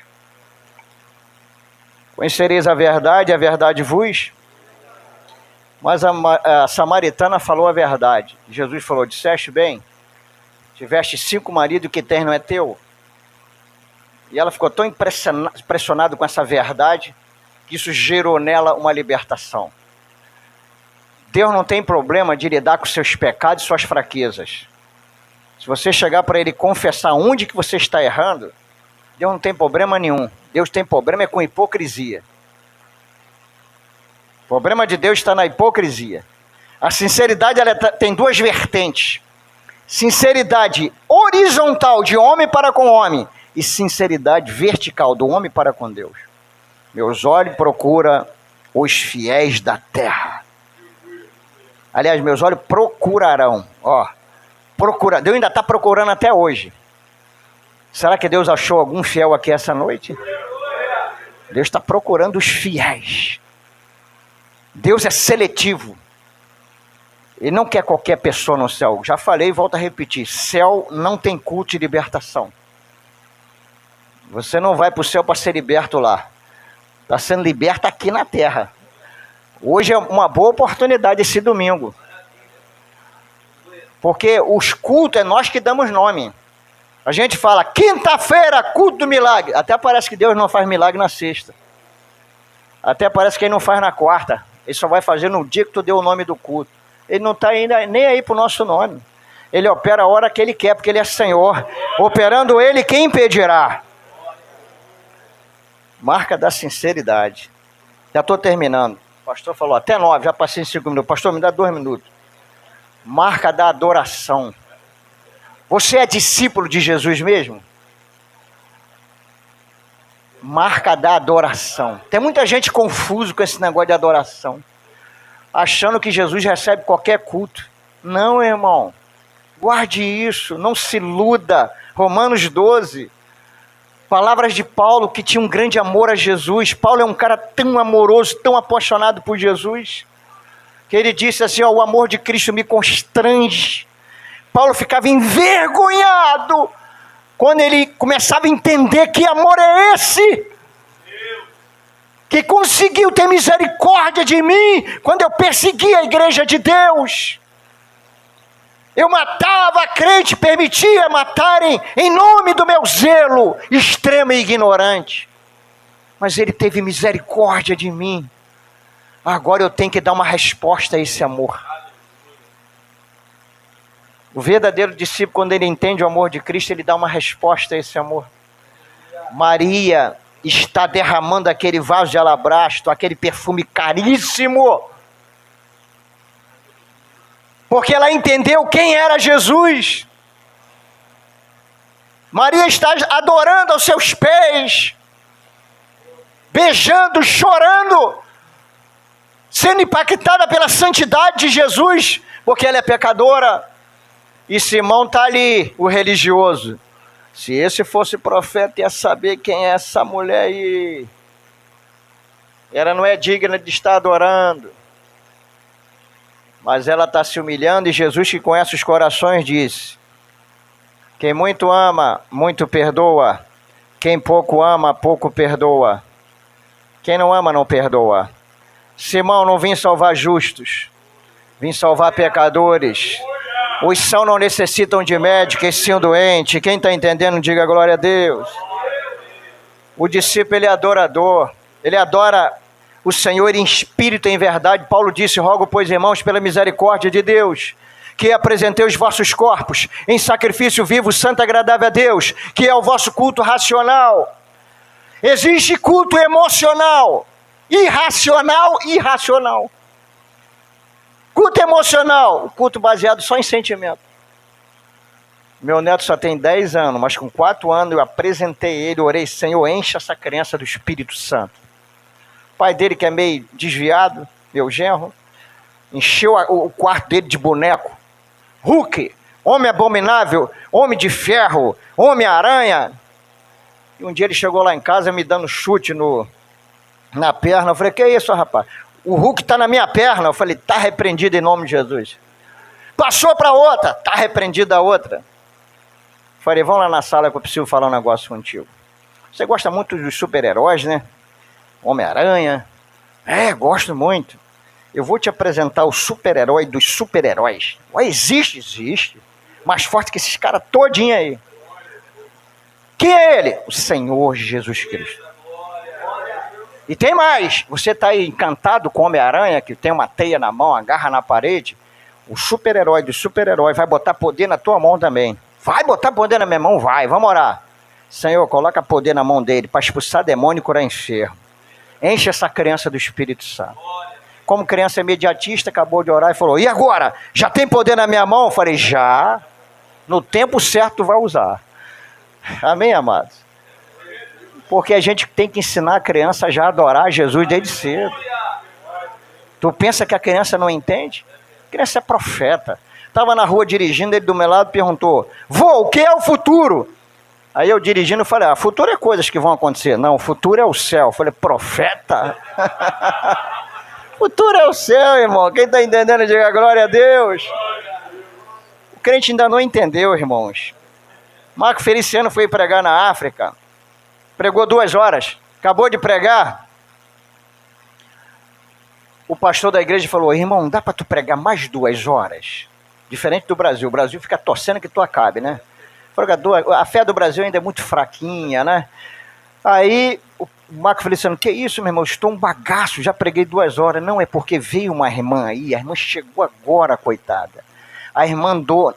Conhecereis a verdade vos. Mas a samaritana falou a verdade. Jesus falou, disseste bem, tiveste 5 maridos, o que tens não é teu. E ela ficou tão impressionada com essa verdade, que isso gerou nela uma libertação. Deus não tem problema de lidar com seus pecados e suas fraquezas. Se você chegar para ele confessar onde que você está errando, Deus não tem problema nenhum. Deus tem problema com hipocrisia. O problema de Deus está na hipocrisia. A sinceridade ela tem 2 vertentes. Sinceridade horizontal de homem para com homem e sinceridade vertical do homem para com Deus. Meus olhos procuram os fiéis da terra. Aliás, meus olhos procurarão. Deus ainda está procurando até hoje. Será que Deus achou algum fiel aqui essa noite? Deus está procurando os fiéis. Deus é seletivo. Ele não quer qualquer pessoa no céu. Já falei e volto a repetir. Céu não tem culto de libertação. Você não vai para o céu para ser liberto lá. Está sendo liberto aqui na terra. Hoje é uma boa oportunidade esse domingo. Porque os cultos é nós que damos nome. A gente fala, quinta-feira, culto do milagre. Até parece que Deus não faz milagre na sexta. Até parece que ele não faz na quarta. Ele só vai fazer no dia que tu deu o nome do culto. Ele não está ainda nem aí para o nosso nome. Ele opera a hora que ele quer, porque ele é Senhor. Operando ele, quem impedirá? Marca da sinceridade. Já estou terminando. O pastor falou até 9, já passei 5 minutos. Pastor, me dá 2 minutos. Marca da adoração. Você é discípulo de Jesus mesmo? Marca da adoração. Tem muita gente confuso com esse negócio de adoração, achando que Jesus recebe qualquer culto. Não, irmão. Guarde isso, não se iluda. Romanos 12. Palavras de Paulo, que tinha um grande amor a Jesus. Paulo é um cara tão amoroso, tão apaixonado por Jesus, que ele disse assim, o amor de Cristo me constrange. Paulo ficava envergonhado quando ele começava a entender que amor é esse, que conseguiu ter misericórdia de mim, quando eu persegui a igreja de Deus. Eu matava crente, permitia matarem em nome do meu zelo extremo e ignorante. Mas ele teve misericórdia de mim. Agora eu tenho que dar uma resposta a esse amor. O verdadeiro discípulo, quando ele entende o amor de Cristo, ele dá uma resposta a esse amor. Maria está derramando aquele vaso de alabastro, aquele perfume caríssimo, porque ela entendeu quem era Jesus. Maria está adorando aos seus pés, beijando, chorando, sendo impactada pela santidade de Jesus, porque ela é pecadora. E Simão está ali, o religioso. Se esse fosse profeta, ia saber quem é essa mulher aí. Ela não é digna de estar adorando. Mas ela está se humilhando, e Jesus, que conhece os corações, disse: quem muito ama, muito perdoa. Quem pouco ama, pouco perdoa. Quem não ama, não perdoa. Simão, não vim salvar justos, vim salvar pecadores. Os sãos não necessitam de médico, esse sim doente. Quem está entendendo, diga glória a Deus. O discípulo, ele é adorador. Ele adora o Senhor em espírito e em verdade. Paulo disse: rogo, pois, irmãos, pela misericórdia de Deus, que apresentei os vossos corpos em sacrifício vivo, santo, agradável a Deus, que é o vosso culto racional. Existe culto emocional, irracional e irracional. Culto emocional, culto baseado só em sentimento. Meu neto só tem 10 anos, mas com 4 anos eu apresentei ele, orei: Senhor, enche essa criança do Espírito Santo. O pai dele, que é meio desviado, meu genro, encheu o quarto dele de boneco. Hulk, homem abominável, homem de ferro, homem-aranha. E um dia ele chegou lá em casa me dando chute na perna. Eu falei: que é isso, rapaz? O Hulk está na minha perna. Eu falei: está repreendido em nome de Jesus. Passou para outra, está repreendida a outra. Falei: vamos lá na sala que eu preciso falar um negócio contigo. Você gosta muito dos super-heróis, né? Homem-Aranha. É, gosto muito. Eu vou te apresentar o super-herói dos super-heróis. Existe. Mais forte que esses caras todinho aí. Quem é ele? O Senhor Jesus Cristo. E tem mais. Você está aí encantado com o Homem-Aranha, que tem uma teia na mão, agarra na parede. O super-herói do super-herói vai botar poder na tua mão também. Vai botar poder na minha mão? Vai, vamos orar. Senhor, coloca poder na mão dele para expulsar demônio e curar enfermo. Enche essa criança do Espírito Santo. Como criança imediatista, acabou de orar e falou: e agora? Já tem poder na minha mão? Eu falei: já. No tempo certo tu vai usar. Amém, amados? Porque a gente tem que ensinar a criança já a adorar Jesus desde cedo. Tu pensa que a criança não entende? A criança é profeta. Estava na rua dirigindo, ele do meu lado perguntou: vô, o que é o futuro? Aí eu dirigindo falei: futuro é coisas que vão acontecer. Não, o futuro é o céu. Eu falei: profeta? Futuro é o céu, irmão. Quem está entendendo, diga glória a Deus. O crente ainda não entendeu, irmãos. Marco Feliciano foi pregar na África. Pregou 2 horas. Acabou de pregar. O pastor da igreja falou: irmão, dá para tu pregar mais 2 horas? Diferente do Brasil. O Brasil fica torcendo que tu acabe, né? A fé do Brasil ainda é muito fraquinha, né? Aí o Marco Feliciano: que isso, meu irmão? Estou um bagaço, já preguei 2 horas. Não, é porque veio uma irmã aí, a irmã chegou agora, coitada. A irmã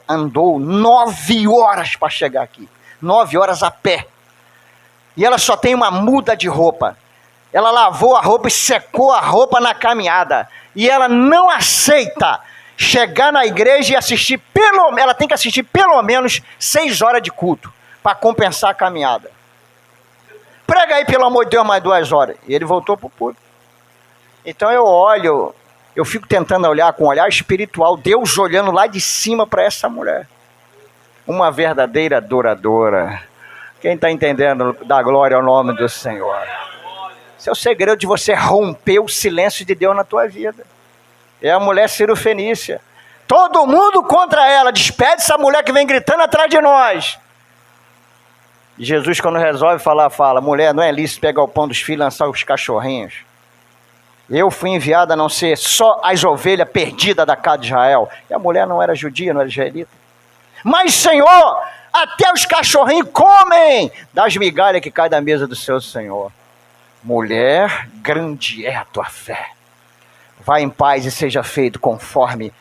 andou 9 horas para chegar aqui. 9 horas a pé. E ela só tem uma muda de roupa. Ela lavou a roupa e secou a roupa na caminhada. E ela não aceita chegar na igreja e assistir ela tem que assistir pelo menos 6 horas de culto para compensar a caminhada. Prega aí, pelo amor de Deus, mais 2 horas. E ele voltou para o púlpito. Então eu fico tentando olhar com um olhar espiritual, Deus olhando lá de cima para essa mulher. Uma verdadeira adoradora. Quem está entendendo, dá glória ao nome do Senhor. Esse é o segredo de você romper o silêncio de Deus na tua vida. É a mulher Cirofenícia. Todo mundo contra ela. Despede essa mulher que vem gritando atrás de nós. Jesus, quando resolve falar, fala: mulher, não é lícito pegar o pão dos filhos e lançar os cachorrinhos. Eu fui enviado a não ser só as ovelhas perdidas da casa de Israel. E a mulher não era judia, não era israelita. Mas, Senhor, até os cachorrinhos comem das migalhas que caem da mesa do seu Senhor. Mulher, grande é a tua fé. Vá em paz e seja feito conforme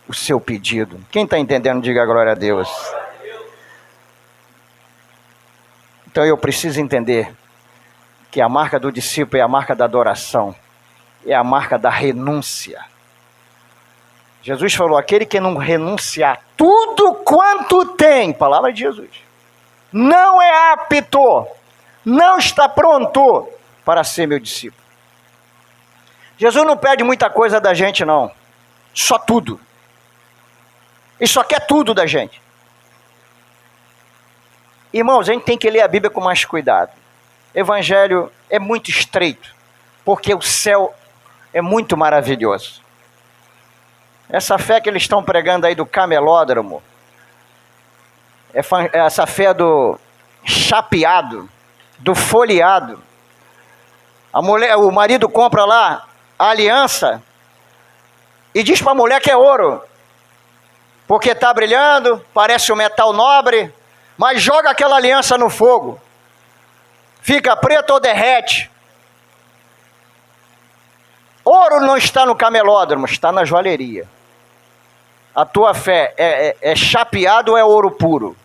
o seu pedido. Quem está entendendo, diga glória a Deus. Então eu preciso entender que a marca do discípulo é a marca da adoração. É a marca da renúncia. Jesus falou: aquele que não renunciar tudo quanto tem, palavra de Jesus, não é apto, não está pronto para ser meu discípulo. Jesus não pede muita coisa da gente, não. Só tudo. Ele só quer tudo da gente. Irmãos, a gente tem que ler a Bíblia com mais cuidado. Evangelho é muito estreito, porque o céu é muito maravilhoso. Essa fé que eles estão pregando aí do camelódromo, essa fé do chapeado, do folheado. O marido compra lá a aliança e diz para a mulher que é ouro, porque está brilhando, parece um metal nobre, mas joga aquela aliança no fogo, fica preto ou derrete. Ouro não está no camelódromo, está na joalheria. A tua fé é chapeado ou é ouro puro?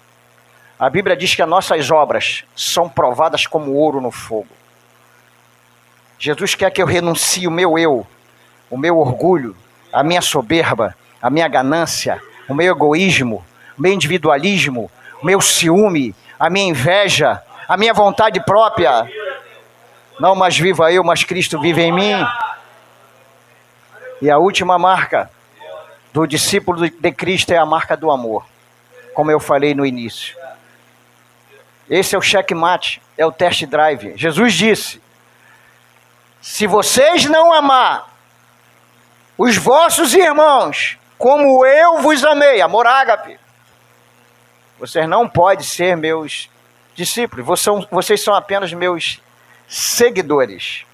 A Bíblia diz que as nossas obras são provadas como ouro no fogo. Jesus quer que eu renuncie o meu eu, o meu orgulho, a minha soberba, a minha ganância, o meu egoísmo, o meu individualismo, o meu ciúme, a minha inveja, a minha vontade própria. Não mais viva eu, mas Cristo vive em mim. E a última marca do discípulo de Cristo é a marca do amor, como eu falei no início. Esse é o checkmate, é o test drive. Jesus disse: se vocês não amar os vossos irmãos como eu vos amei, amor ágape, vocês não podem ser meus discípulos, vocês são apenas meus seguidores.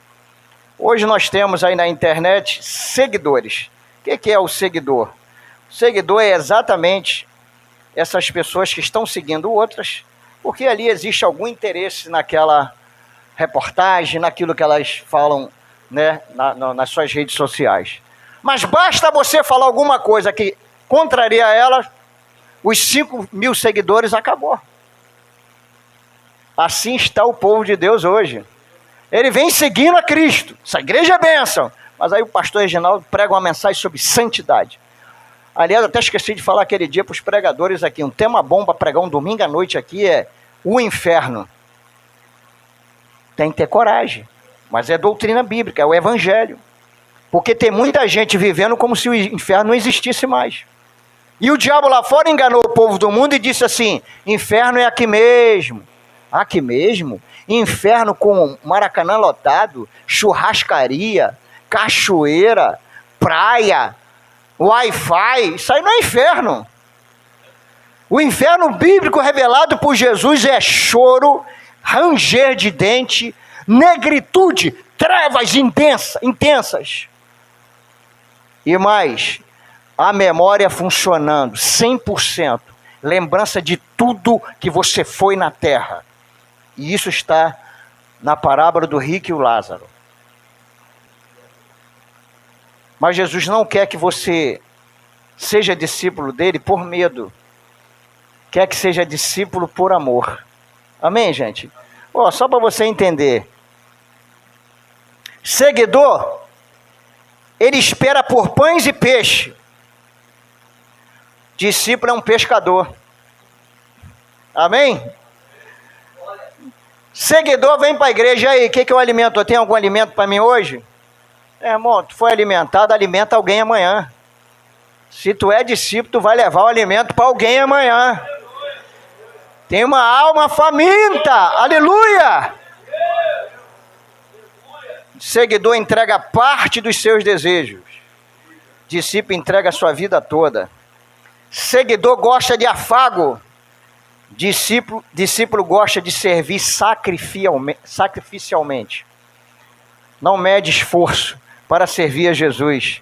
Hoje nós temos aí na internet seguidores. O que é o seguidor? O seguidor é exatamente essas pessoas que estão seguindo outras, porque ali existe algum interesse naquela reportagem, naquilo que elas falam, né, nas suas redes sociais. Mas basta você falar alguma coisa que contraria elas, os 5.000 seguidores acabou. Assim está o povo de Deus hoje. Ele vem seguindo a Cristo. Essa igreja é bênção. Mas aí o pastor Reginaldo prega uma mensagem sobre santidade. Aliás, até esqueci de falar aquele dia para os pregadores aqui. Um tema bom para pregar um domingo à noite aqui é o inferno. Tem que ter coragem. Mas é doutrina bíblica, é o evangelho. Porque tem muita gente vivendo como se o inferno não existisse mais. E o diabo lá fora enganou o povo do mundo e disse assim: inferno é aqui mesmo. Aqui mesmo? Inferno com Maracanã lotado, churrascaria, cachoeira, praia, Wi-Fi. Isso aí não é inferno. O inferno bíblico revelado por Jesus é choro, ranger de dente, negritude, trevas intensas. E mais, a memória funcionando 100%, lembrança de tudo que você foi na terra. E isso está na parábola do rico e o Lázaro. Mas Jesus não quer que você seja discípulo dele por medo. Quer que seja discípulo por amor. Amém, gente? Só para você entender. Seguidor, ele espera por pães e peixe. Discípulo é um pescador. Amém? Seguidor vem para a igreja. E aí, o que eu alimento? Tem algum alimento para mim hoje? Irmão, tu foi alimentado, alimenta alguém amanhã. Se tu é discípulo, tu vai levar o alimento para alguém amanhã. Tem uma alma faminta, aleluia! Seguidor entrega parte dos seus desejos. Discípulo entrega a sua vida toda. Seguidor gosta de afago. Discípulo gosta de servir sacrificialmente. Não mede esforço para servir a Jesus.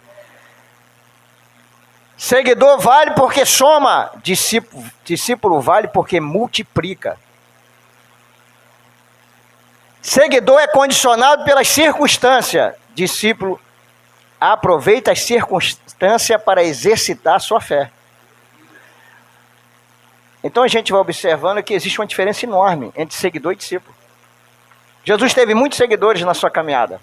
Seguidor vale porque soma. Discípulo vale porque multiplica. Seguidor é condicionado pelas circunstâncias. Discípulo aproveita as circunstâncias para exercitar a sua fé. Então a gente vai observando que existe uma diferença enorme entre seguidor e discípulo. Jesus teve muitos seguidores na sua caminhada.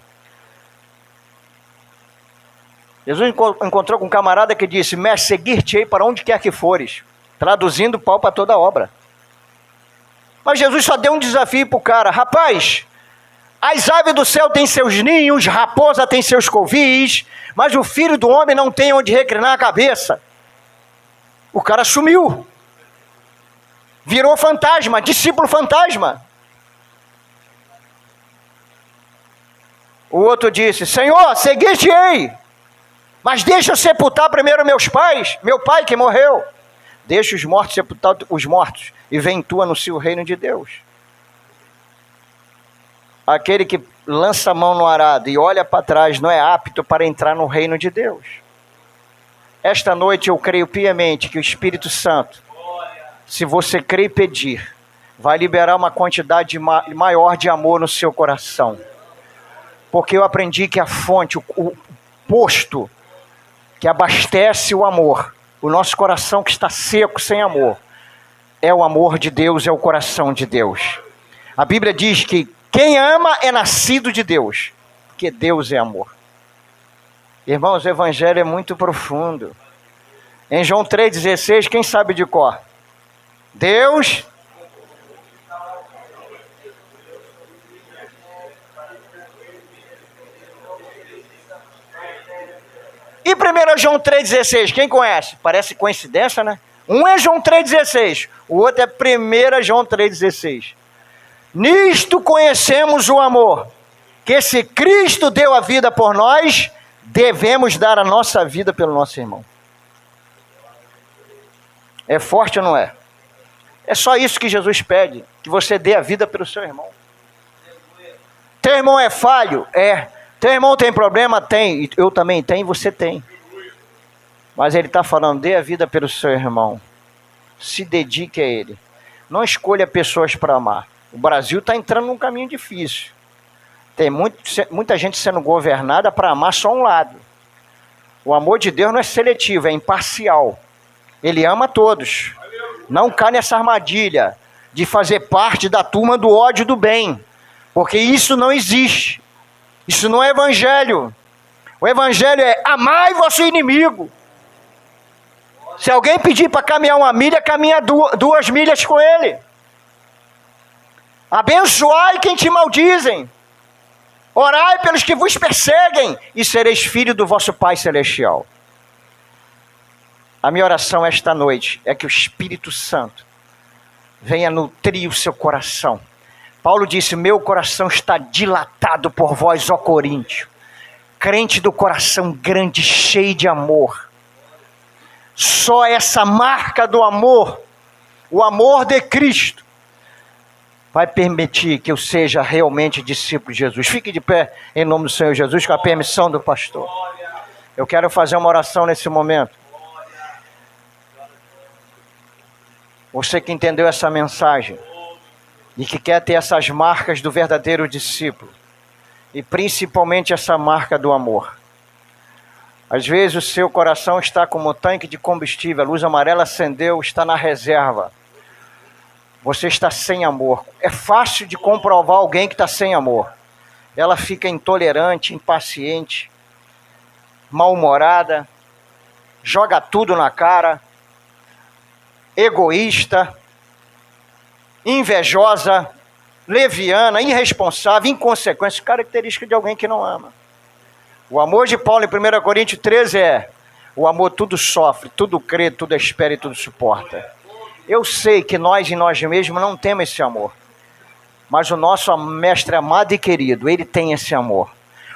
Jesus encontrou com um camarada que disse: mestre, seguir-te-ei para onde quer que fores. Traduzindo, pau para toda obra. Mas Jesus só deu um desafio para o cara: rapaz, as aves do céu têm seus ninhos, raposa tem seus covis, mas o filho do homem não tem onde reclinar a cabeça. O cara sumiu. Virou fantasma, discípulo fantasma. O outro disse: Senhor, seguir-te-ei, mas deixa eu sepultar primeiro meus pais, meu pai que morreu. Deixa os mortos sepultar os mortos, e vem tu anuncia o reino de Deus. Aquele que lança a mão no arado e olha para trás não é apto para entrar no reino de Deus. Esta noite eu creio piamente que o Espírito Santo, se você crer e pedir, vai liberar uma quantidade maior de amor no seu coração. Porque eu aprendi que a fonte, o posto que abastece o amor, o nosso coração que está seco, sem amor, é o amor de Deus, é o coração de Deus. A Bíblia diz que quem ama é nascido de Deus, porque Deus é amor. Irmãos, o Evangelho é muito profundo. Em João 3,16, quem sabe de cor? Deus... E 1 João 3,16, quem conhece? Parece coincidência, né? Um é João 3,16, o outro é 1 João 3,16. Nisto conhecemos o amor, que se Cristo deu a vida por nós, devemos dar a nossa vida pelo nosso irmão. É forte ou não é? É só isso que Jesus pede, que você dê a vida pelo seu irmão. Teu irmão é falho? É. Teu irmão tem problema? Tem. Eu também tenho, você tem. Mas ele está falando: dê a vida pelo seu irmão. Se dedique a ele. Não escolha pessoas para amar. O Brasil está entrando num caminho difícil. Tem muita gente sendo governada para amar só um lado. O amor de Deus não é seletivo, é imparcial. Ele ama todos. Não cai nessa armadilha de fazer parte da turma do ódio e do bem. Porque isso não existe. Isso não é evangelho. O evangelho é: amai vosso inimigo. Se alguém pedir para caminhar 1 milha, caminha 2 milhas com ele. Abençoai quem te maldizem. Orai pelos que vos perseguem, e sereis filho do vosso Pai Celestial. A minha oração esta noite é que o Espírito Santo venha nutrir o seu coração. Paulo disse: meu coração está dilatado por vós, ó Coríntio. Crente do coração grande, cheio de amor. Só essa marca do amor, o amor de Cristo, vai permitir que eu seja realmente discípulo de Jesus. Fique de pé em nome do Senhor Jesus, com a permissão do pastor. Eu quero fazer uma oração nesse momento. Você que entendeu essa mensagem e que quer ter essas marcas do verdadeiro discípulo, e principalmente essa marca do amor. Às vezes o seu coração está como um tanque de combustível, a luz amarela acendeu, está na reserva. Você está sem amor. É fácil de comprovar alguém que está sem amor. Ela fica intolerante, impaciente, mal-humorada, joga tudo na cara, egoísta, invejosa, leviana, irresponsável, inconsequente, característica de alguém que não ama. O amor de Paulo em 1 Coríntios 13 é: o amor tudo sofre, tudo crê, tudo espera e tudo suporta. Eu sei que nós em nós mesmos não temos esse amor, mas o nosso mestre amado e querido, ele tem esse amor.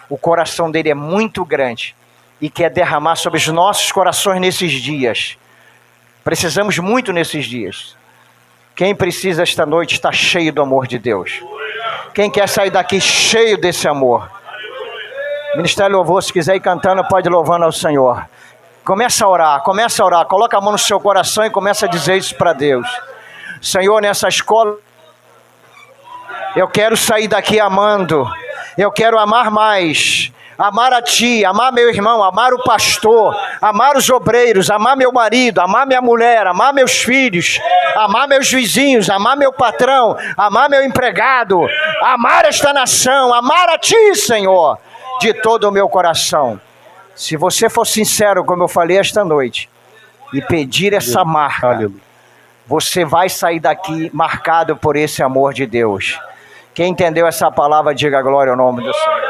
O coração dele é muito grande e quer derramar sobre os nossos corações nesses dias. Precisamos muito nesses dias. Quem precisa esta noite estar cheio do amor de Deus? Quem quer sair daqui cheio desse amor? Ministério Louvor, se quiser ir cantando, pode ir louvando ao Senhor. Começa a orar, coloca a mão no seu coração e começa a dizer isso para Deus. Senhor, nessa escola, eu quero sair daqui amando, eu quero amar mais, amar a Ti, amar meu irmão, amar o pastor, amar os obreiros, amar meu marido, amar minha mulher, amar meus filhos, amar meus vizinhos, amar meu patrão, amar meu empregado, amar esta nação, amar a Ti, Senhor, de todo o meu coração. Se você for sincero, como eu falei esta noite, e pedir essa marca, você vai sair daqui marcado por esse amor de Deus. Quem entendeu essa palavra, diga glória ao nome do Senhor.